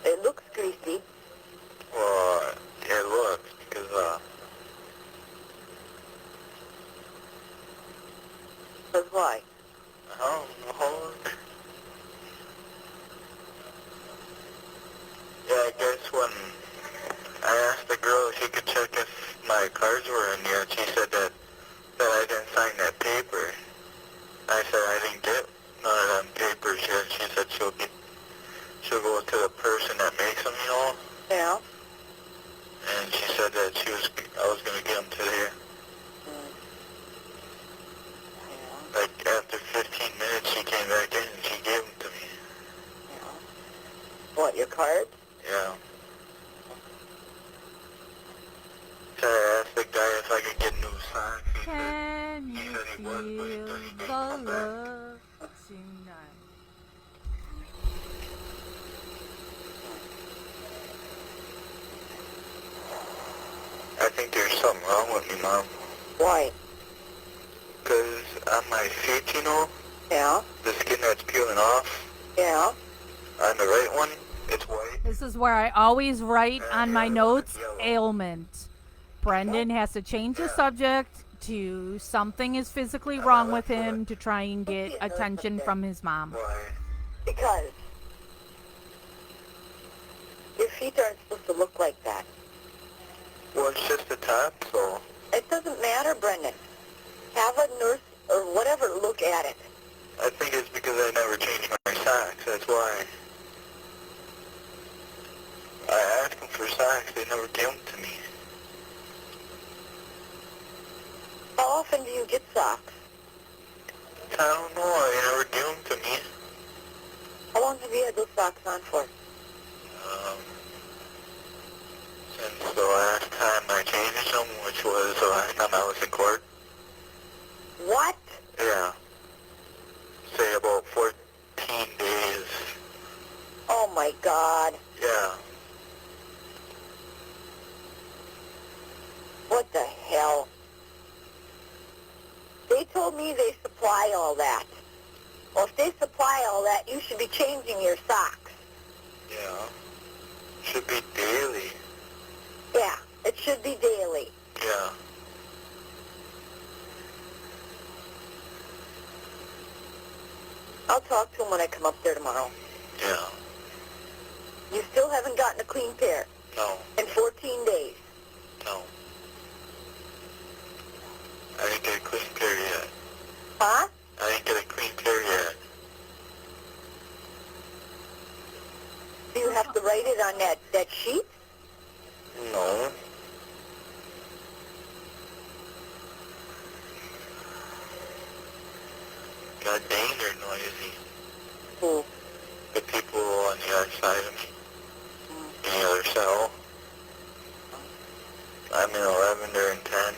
It looks greasy. Well, it looks because, That's why. I don't know. Yeah, I guess when I asked the girl if she could check if my cards were in here, she said that I didn't sign that paper. I said I didn't get none of them papers yet. She said she'll go to the person that makes them, you know. Yeah. And she said that I was gonna get them today. Yeah. Like after 15 minutes, she came back in and she gave them to me. Yeah. What, your card? Yeah. So I asked the guy if I could get new socks. Can He you said he was, but he feel didn't the come back. love tonight? I think there's something wrong with me, Mom. Why? Because on my feet, you know, Yeah. the skin that's peeling off, Yeah. on the right one, it's white. This is where I always write on my notes ailment. Brendan has to change the subject to something is physically wrong with him to try and get attention from his mom. Why? Because your feet aren't supposed to look like that. Well, it's just the top, so... It doesn't matter, Brendan. Have a nurse or whatever look at it. I think it's because I never changed my socks, that's why. I asked them for socks, they never gave them to me. How often do you get socks? I don't know, they never gave them to me. How long have you had those socks on for? Since the last time I changed them, which was the last time I was in court. What? Yeah. Say about 14 days. Oh my God. Yeah. What the hell? They told me they supply all that. Well, if they supply all that, you should be changing your socks. Yeah. Should be daily. Yeah, it should be daily. Yeah. I'll talk to him when I come up there tomorrow. Yeah. You still haven't gotten a clean pair No. in 14 days. No. I didn't get a clean pair yet. Huh? I didn't get a clean pair yet. Do you have to write it on that sheet? No. God dang, they're noisy. Who? The people on the other side of me. In the other cell. I'm in 11, they're in 10.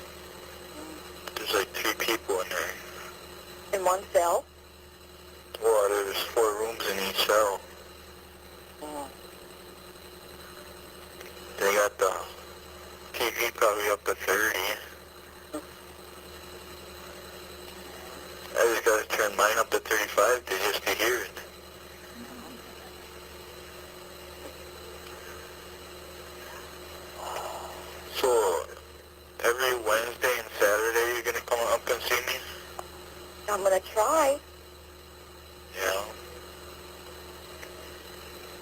There's like 3 people in there. In one cell? Well, there's 4 rooms in each cell. Mm. They got the TV probably up to 30. I just gotta turn mine up to 35 just to hear it. So, every Wednesday and Saturday you're gonna come up and see me? I'm going to try. Yeah.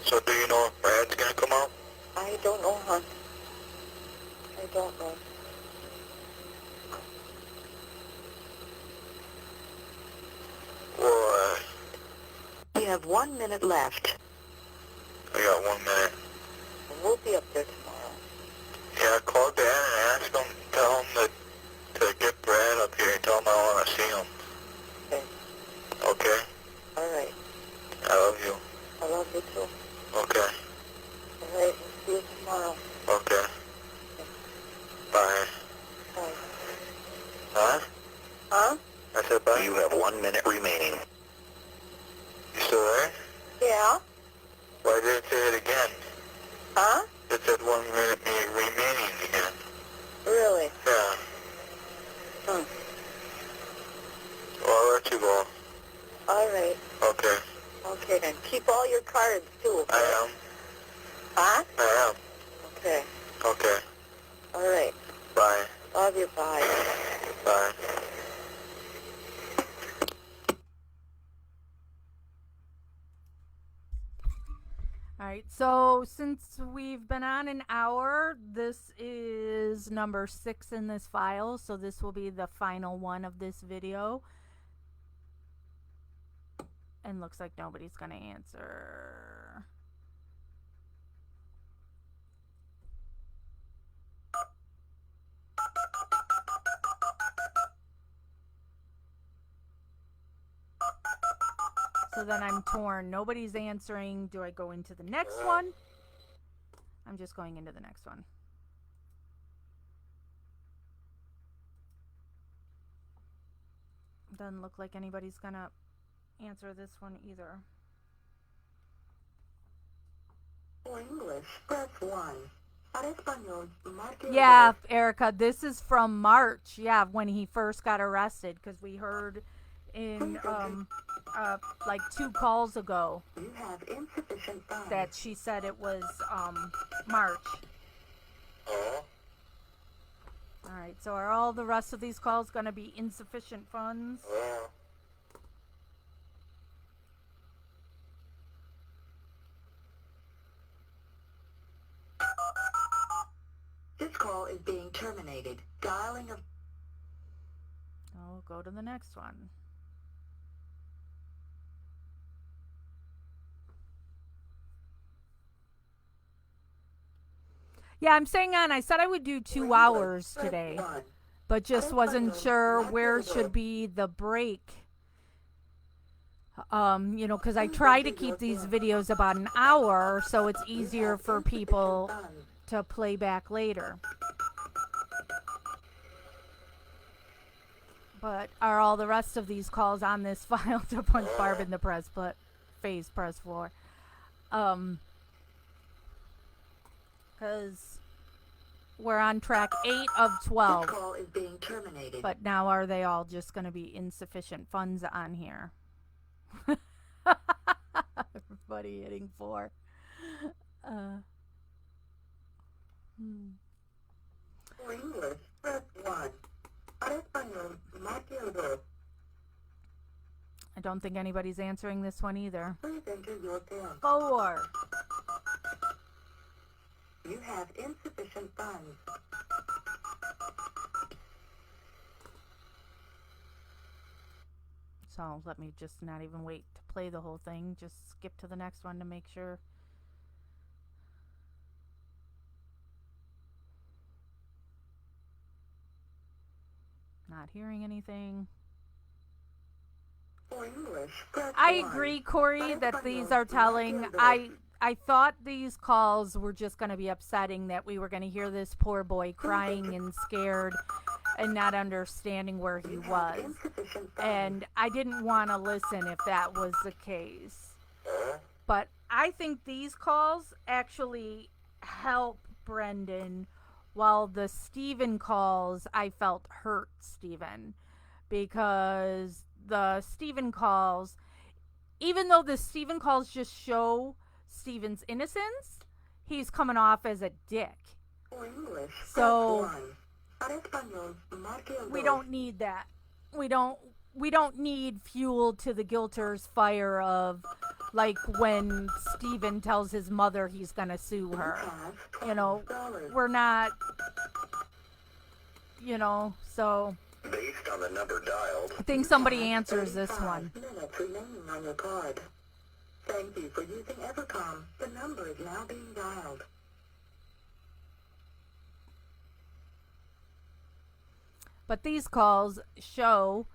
So do you know if Brad's gonna come out? I don't know, hon. I don't know. Well, You have 1 minute left. I got 1 minute. We'll be up there tomorrow. Yeah, call Dan and ask him, tell him to get Brad up here and tell him I want to see him. Okay. Okay? All right. I love you. I love you too. Okay. All right, see you tomorrow. Okay. Bye. Bye. Huh? Huh? I said bye. You have 1 minute remaining. You still there? Yeah? Why did it say it again? Huh? It said 1 minute remaining again. Really? Yeah. Hmm. Well, I'll let you go. All right. Okay. Okay, then. Keep all your cards, too, okay? I am. Huh? I am. Okay. Okay. All right. Bye. Love you. Bye. Bye. All right, so since we've been on an hour, this is number 6 in this file, so this will be the final one of this video. And looks like nobody's gonna answer. So then I'm torn. Nobody's answering. Do I go into the next one? I'm just going into the next one. Doesn't look like anybody's gonna answer this one either. For English, press 1. Para español, marque Yeah, dos. Erica, this is from March. Yeah, when he first got arrested, because we heard in like 2 calls ago You have insufficient funds. that she said it was March. Oh? All right, so are all the rest of these calls going to be insufficient funds? Well. This call is being terminated. Dialing of... Oh, go to the next one. Yeah, I'm staying on. I said I would do 2 hours today, One. but just wasn't sure where should be the break. You know, because I try to keep these videos about an hour so it's easier for people to play back later. But are all the rest of these calls on this file to punch Barb in the face press floor? Because we're on track 8 of 12. This call is being terminated. But now are they all just going to be insufficient funds on here? Everybody hitting 4. For English, press 1. Para español, marque dos. I don't think anybody's answering this one either. Please enter your PIN. 4. You have insufficient funds. So let me just not even wait to play the whole thing. Just skip to the next one to make sure. Not hearing anything. For English, press I 1. agree, Corey, that these are telling. I thought these calls were just going to be upsetting, that we were going to hear this poor boy crying and scared and not understanding where he You have was. insufficient funds. And I didn't want to listen if that was the case. But I think these calls actually help Brendan, while the Steven calls, I felt hurt Steven. Because the Steven calls, even though the Steven calls just show Steven's innocence, he's coming off as a dick. For English, So press 1. Para español, marque we dos. don't need that. We don't need fuel to the guilter's fire of, like, when Steven tells his mother he's gonna sue her. Have You know, $12. we're not, you know, so Based on the number dialed, I think somebody answers this 35 one. minutes remaining on your card. Thank you for using Evercom. The number is now being dialed. But these calls show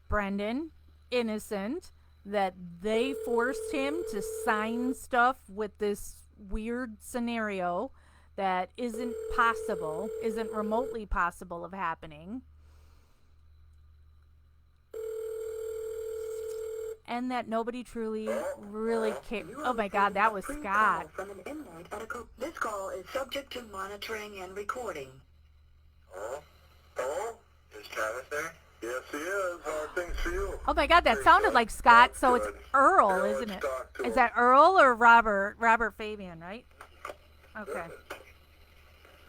Brendan innocent, that they forced him to sign stuff with this weird scenario that isn't remotely possible of happening. And that nobody truly, really cares. Oh my God, that was Scott. From an inmate at this call is subject to monitoring and recording. Hello? Hello? Is Travis there? Yes, he is. How are things for you? Oh my God, that sounded like Scott, so it's Earl, isn't it? Is that Earl or Robert? Robert Fabian, right? Okay.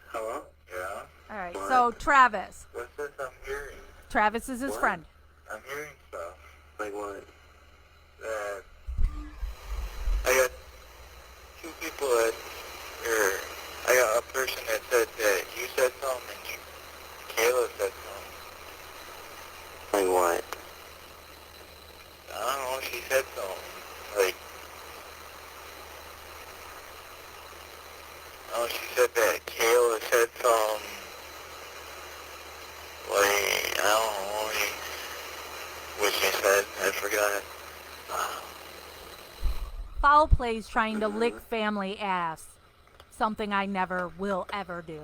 Hello? Yeah? All right, so Travis. What's this I'm hearing? Travis is his friend. I'm hearing stuff. Like what? That I got two people that, or I got a person that said that you said something and Kayla said something. Like what? I don't know, she said something. Like, oh, she said that Kayla said something. Like, I don't know what she said. I forgot. Foul plays trying to lick family ass. Something I never will ever do.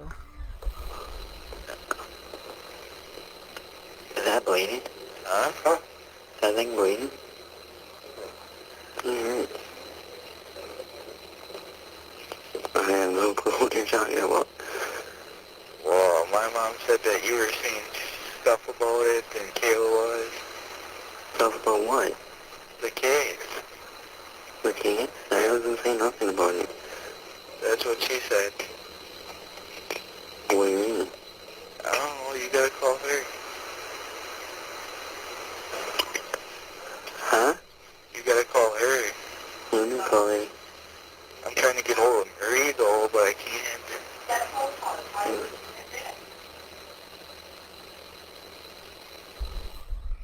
Is that bleeding? Huh? Is that thing bleeding? Mm-hmm. I have no clue what you're talking about. Well, my mom said that you were seeing stuff about it and Kayla was. Stuff about what? The case. The case? I wasn't saying nothing about it. That's what she said. What do you mean? I don't know, you gotta call her. Huh? You gotta call her. What do you call it? I'm trying to get hold of Marie though, but I can't.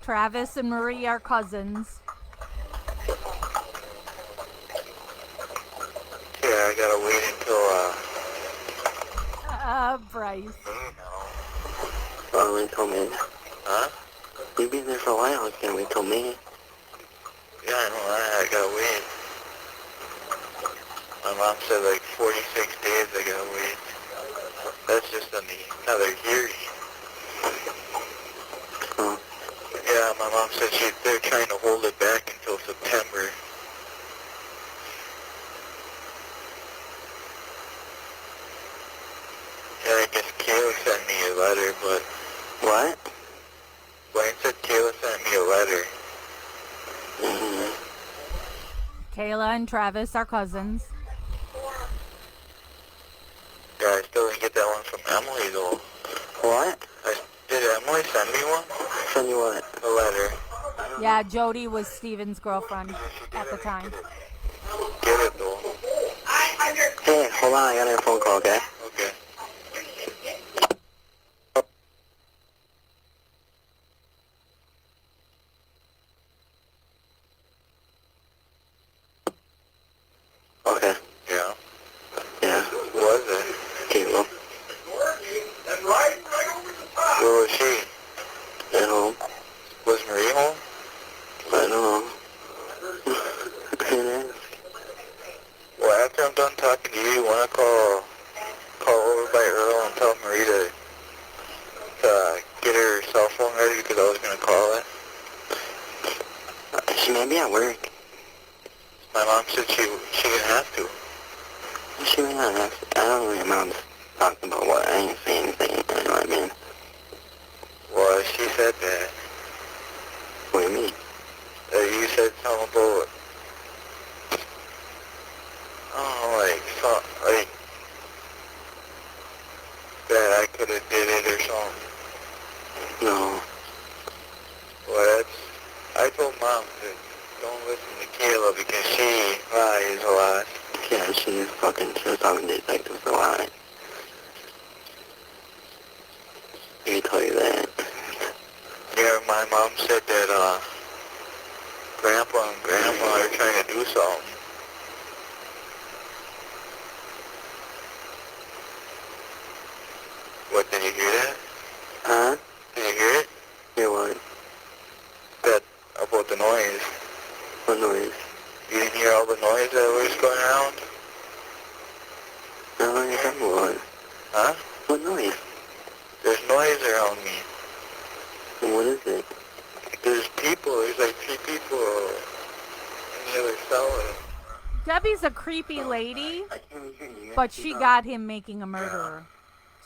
Travis and Marie are cousins. Yeah, I gotta wait until, Bryce. Oh, wait till me. Huh? You've been there for a while. You can't wait till me. Yeah, I know that. I gotta wait. My mom said like 46 days I gotta wait. That's just another hearing. Oh. Yeah, my mom said they're trying to hold it back until September. Yeah, I guess Kayla sent me a letter, but What? Blaine said Kayla sent me a letter. Mm-hmm. Kayla and Travis are cousins. Yeah, I still didn't get that one from Emily though. What? Did Emily send me one? Send you what? A letter. Yeah, Jody was Steven's girlfriend at the time. Get it though. Hey, hold on. I got a phone call, okay? Okay. Okay. Yeah. Yeah. Who was it? Caleb. Where was she? At home. Was Marie home? I don't know. And ask. Well, after I'm done talking to you, you want to call over by Earl and tell Marie to get her cell phone ready because I was going to call it. She may be at work. My mom said she didn't have to. She may not have to. I don't know what your mom's talking about. What? I ain't saying anything. You know what I mean? Well, she said that. What do you mean? You said something about, I don't know, like that I could have did it or something. No. Well, I told Mom that don't listen to Kayla because she lies a lot. Yeah, she was talking to detectives a lot. I can tell you that. Yeah, my mom said that, Grandpa and Grandma are trying to do something. What, did you hear that? Huh? Did you hear it? Hear what? That, about the noise. What noise? You didn't hear all the noise that was going around? a creepy lady, I can't hear you. but she got him making a murderer.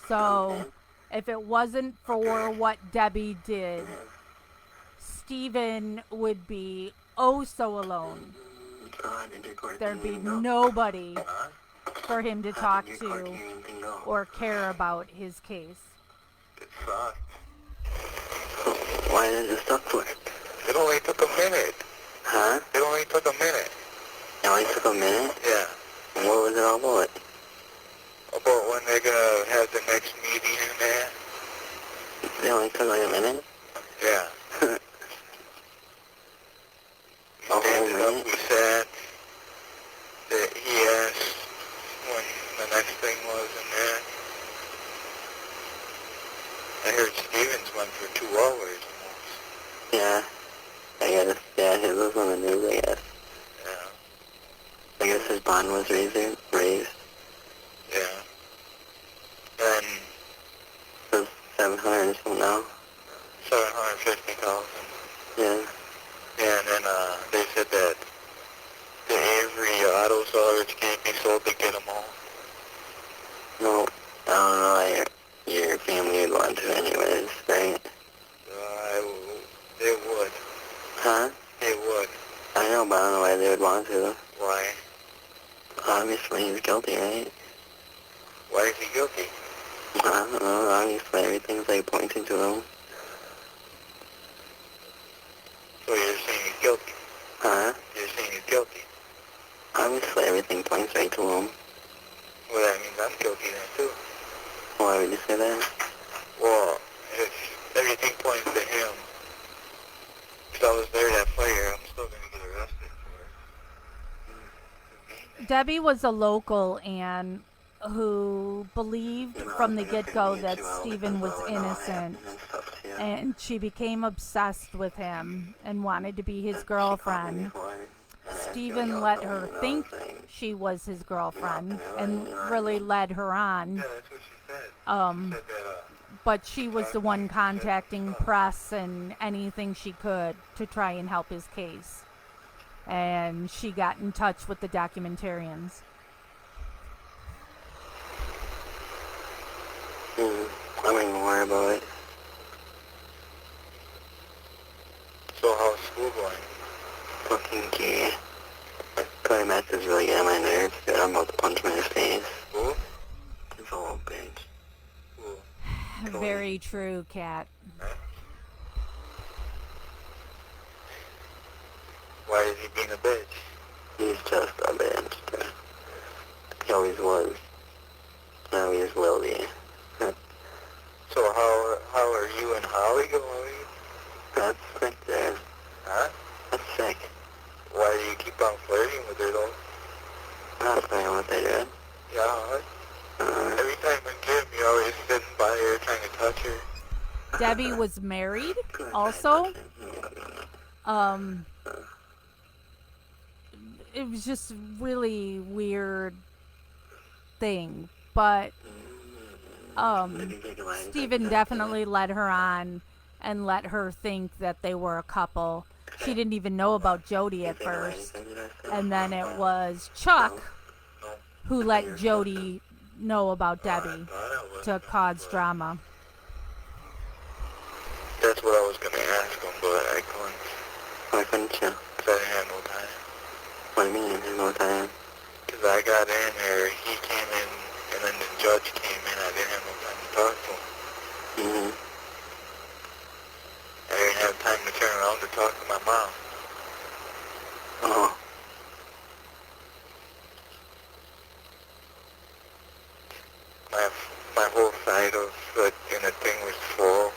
So, if it wasn't for what Debbie did, Stephen would be oh so alone. There'd be nobody for him to talk to or care about his case. It sucked. Why did it suck for? It only took a minute. Huh? It only took a minute. It only took a minute? Yeah. And what was it all about? About when they're gonna have the next meeting in there. It only took like a minute? Yeah. We Oh, standed up, really? we sat. He asked when the next thing was in there. I heard Stevens went for 2 hours almost. Yeah. I guess, yeah, his was on the news, I guess. Yeah. I guess his bond was raised. Yeah. And It was 700 or something now. 750,000. Yeah. And then they said that the Avery auto salvage can't be sold to get them all. No, I don't know, your family would want to anyways, right? They would. Huh? They would. I know, but I don't know why they would want to. Why? Obviously he's guilty, right? Why is he guilty? I don't know, obviously everything's like pointing to him. So you're saying he's guilty? Huh? You're saying he's guilty? Obviously everything points right to him. Well, that means I'm guilty then too. Why would you say that? Well, if everything points to him, if I was there that fire, I'm still gonna get arrested for it. Debbie was a local and who believed from the get-go that Stephen was innocent, and she became obsessed with him and wanted to be his girlfriend. Stephen let her think she was his girlfriend and really led her on. Yeah, that's what she said. Um, She said that, but she was the one contacting press and anything she could to try and help his case. And she got in touch with the documentarians. I don't even worry about it. So how's school going? Fucking gay. Probably Matt is really getting on my nerves, dude. I'm about to punch him in his face. Who? He's a little bitch. Who? Very true, Kat. Why is he being a bitch? He's just a bitch, dude. He always was. Now he just will be. So how are you and Holly going? That's sick, dude. Huh? That's sick. Why do you keep on flirting with her though? Not saying what they did. Yeah. Every time in gym, you're always sitting by her trying to touch her. Debbie was married also. It was just really weird thing, but Stephen definitely led her on and let her think that they were a couple. She didn't even know about Jody at first, and then it was Chuck who let Jody know about Debbie to cause drama. That's what I was gonna ask him, but I couldn't. Why couldn't you? 'Cause I didn't have no time. What do you mean, there's no time? 'Cause I got in there, he came in, and then the judge came in. I didn't have no time to talk to him. Mm-hmm. I didn't have time to turn around to talk to my mom. Oh. My whole side of the inner thing was full.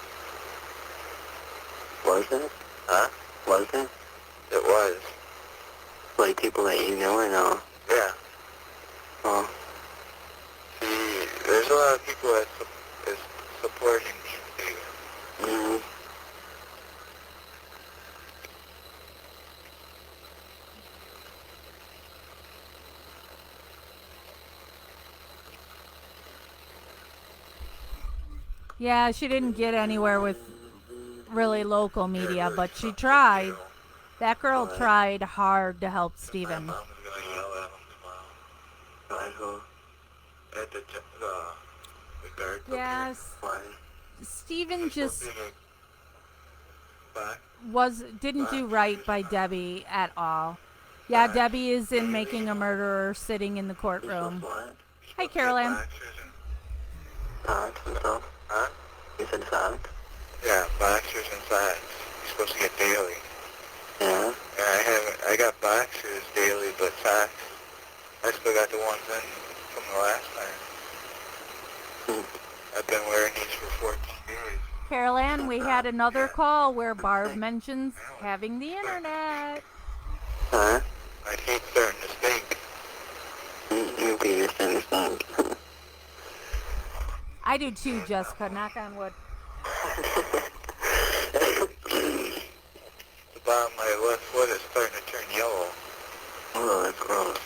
Was it? Huh? Was it? It was. Like people that you know or no? Yeah. Oh. See, there's a lot of people that is supporting me too. Mm-hmm. Yeah, she didn't get anywhere with really local media, but she tried. That girl tried hard to help Stephen. Mom's gonna yell at him tomorrow. who? At the guard. Yes. Why? Steven just Back. didn't do right by Debbie at all. Yeah, Debbie is in Making a Murderer sitting in the courtroom. What? Hi, Carol Ann. Socks and stuff? Huh? You said socks? Yeah, boxers and socks. You're supposed to get daily. Yeah. I got boxers daily, but socks, I still got the ones in from the last time. I've been wearing these for 14 days. Carol Ann, we had another call where Barb mentions having the internet. Huh? My feet's starting to stink. You beat your stomach. I do too, Jessica. Knock on wood. The bottom of my left foot is starting to turn yellow. Oh, that's gross.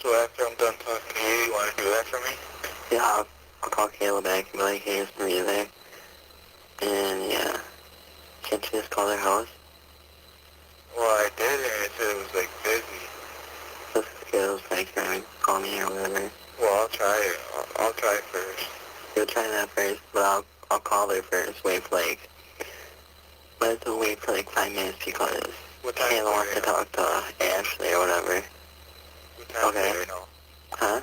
So after I'm done talking to you want to do that for me? Yeah, I'll call Kayla back and be like, hey, is Maria there? And yeah, can't you just call their house? Well, I did, and it said it was like busy. Just Kayla's like, call me or whatever. Well, I'll try it. I'll try it first. You'll try that first, but I'll call her first. Let's wait for like 5 minutes because What time Kayla wants to talk to Ashley or whatever. What time Okay. is it right now? Huh?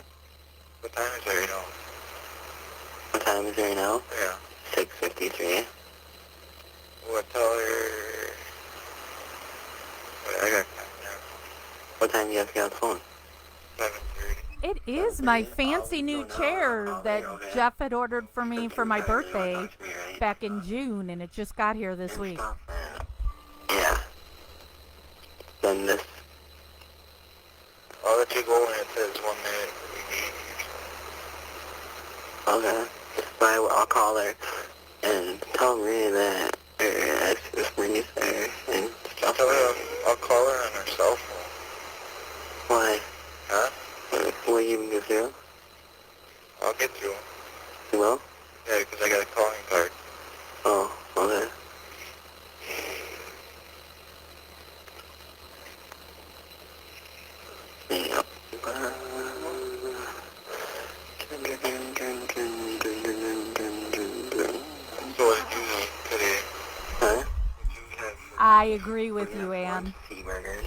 What time is it right now? What time is it right now? Yeah. 6:53. Well, tell her... Wait, I got time now. What time do you have to get on the phone? 7:30. It is my fancy new chair that Jeff had ordered for me for my birthday back in June, and it just got here this week. Yeah. Then this. I'll let you go when it says 1 minute. Okay. But I'll call her and tell Maria that it's Maria's there and stuff. Tell her I'll call her on her cell phone. Why? Huh? Will you even get through? I'll get through. You will? Yeah, because I got a calling card. Oh, okay. Yep. So what did you eat today? Huh? What did you have? I agree with you, Ann. Sea burgers.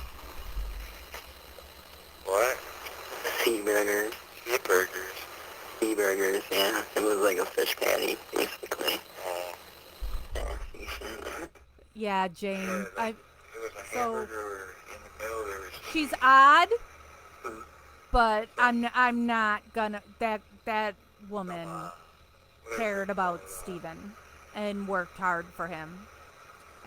What? Sea burgers. Sea burgers. Sea burgers, yeah. It was like a fish patty, basically. Oh. Nasty shit. Yeah, Jane. It was a So- hamburger in the middle. There was She's odd, but I'm not gonna. That woman cared about Steven and worked hard for him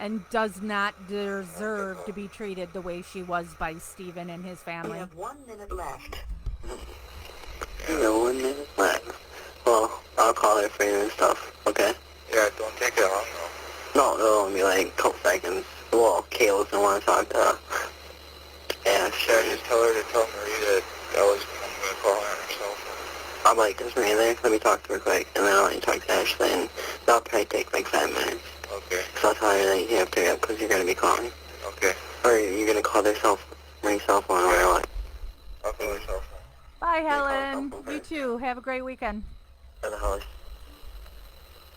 and does not deserve to be treated the way she was by Steven and his We family. have 1 minute left. No 1 minute left. Well, I'll call her for you and stuff, okay? Yeah, don't take that long though. No, it'll only be like a couple seconds. Well, Kayla's gonna want to talk to Ash. Yeah, just tell her to tell Marie that I'm going to call her on her cell phone. I'm like, is Maria there? Let me talk to her quick. And then I'll let you talk to Ashley, and that'll probably take like 5 minutes. Okay. So I'll tell her that you have to hurry up because you're going to be calling. Okay. Or you're going to call their Marie's cell phone or what? I'll call her cell phone. Bye, Helen. You too. Have a great weekend. Or the house.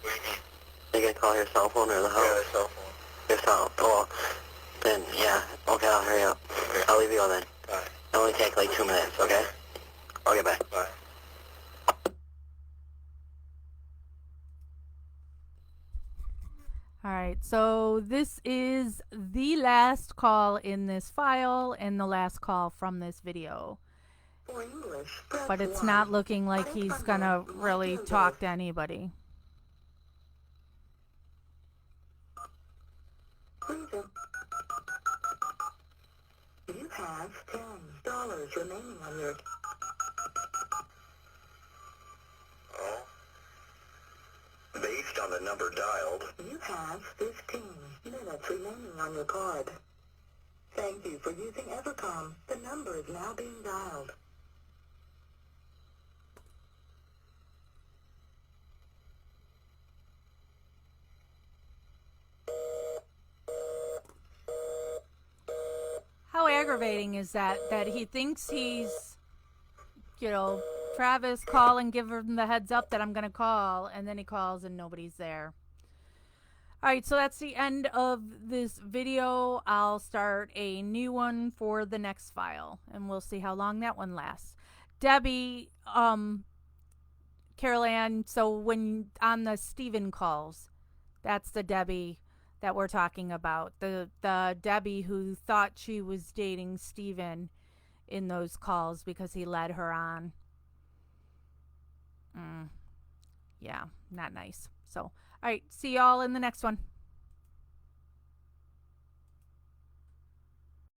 What do you mean? You're going to call her cell phone or the Yeah, house? her cell phone. Your cell. Well, then, yeah. Okay, I'll hurry up. Okay. I'll leave you all then. Bye. It'll only take like 2 minutes, okay? Okay, bye. Bye. All right, so this is the last call in this file and the last call from this video. For English, press But it's 1. not looking like he's gonna really talk to anybody. Please. You have $10 remaining on your... Oh? Based on the number dialed, You have 15 minutes remaining on your card. Thank you for using Evercom. The number is now being dialed. aggravating is that he thinks he's, Travis, call and give him the heads up that I'm going to call, and then he calls and nobody's there. All right, so that's the end of this video. I'll start a new one for the next file, and we'll see how long that one lasts. Debbie, Carol Ann, so when on the Steven calls, that's the Debbie that we're talking about. The Debbie who thought she was dating Steven in those calls because he led her on. Yeah, not nice. So, all right, see y'all in the next one.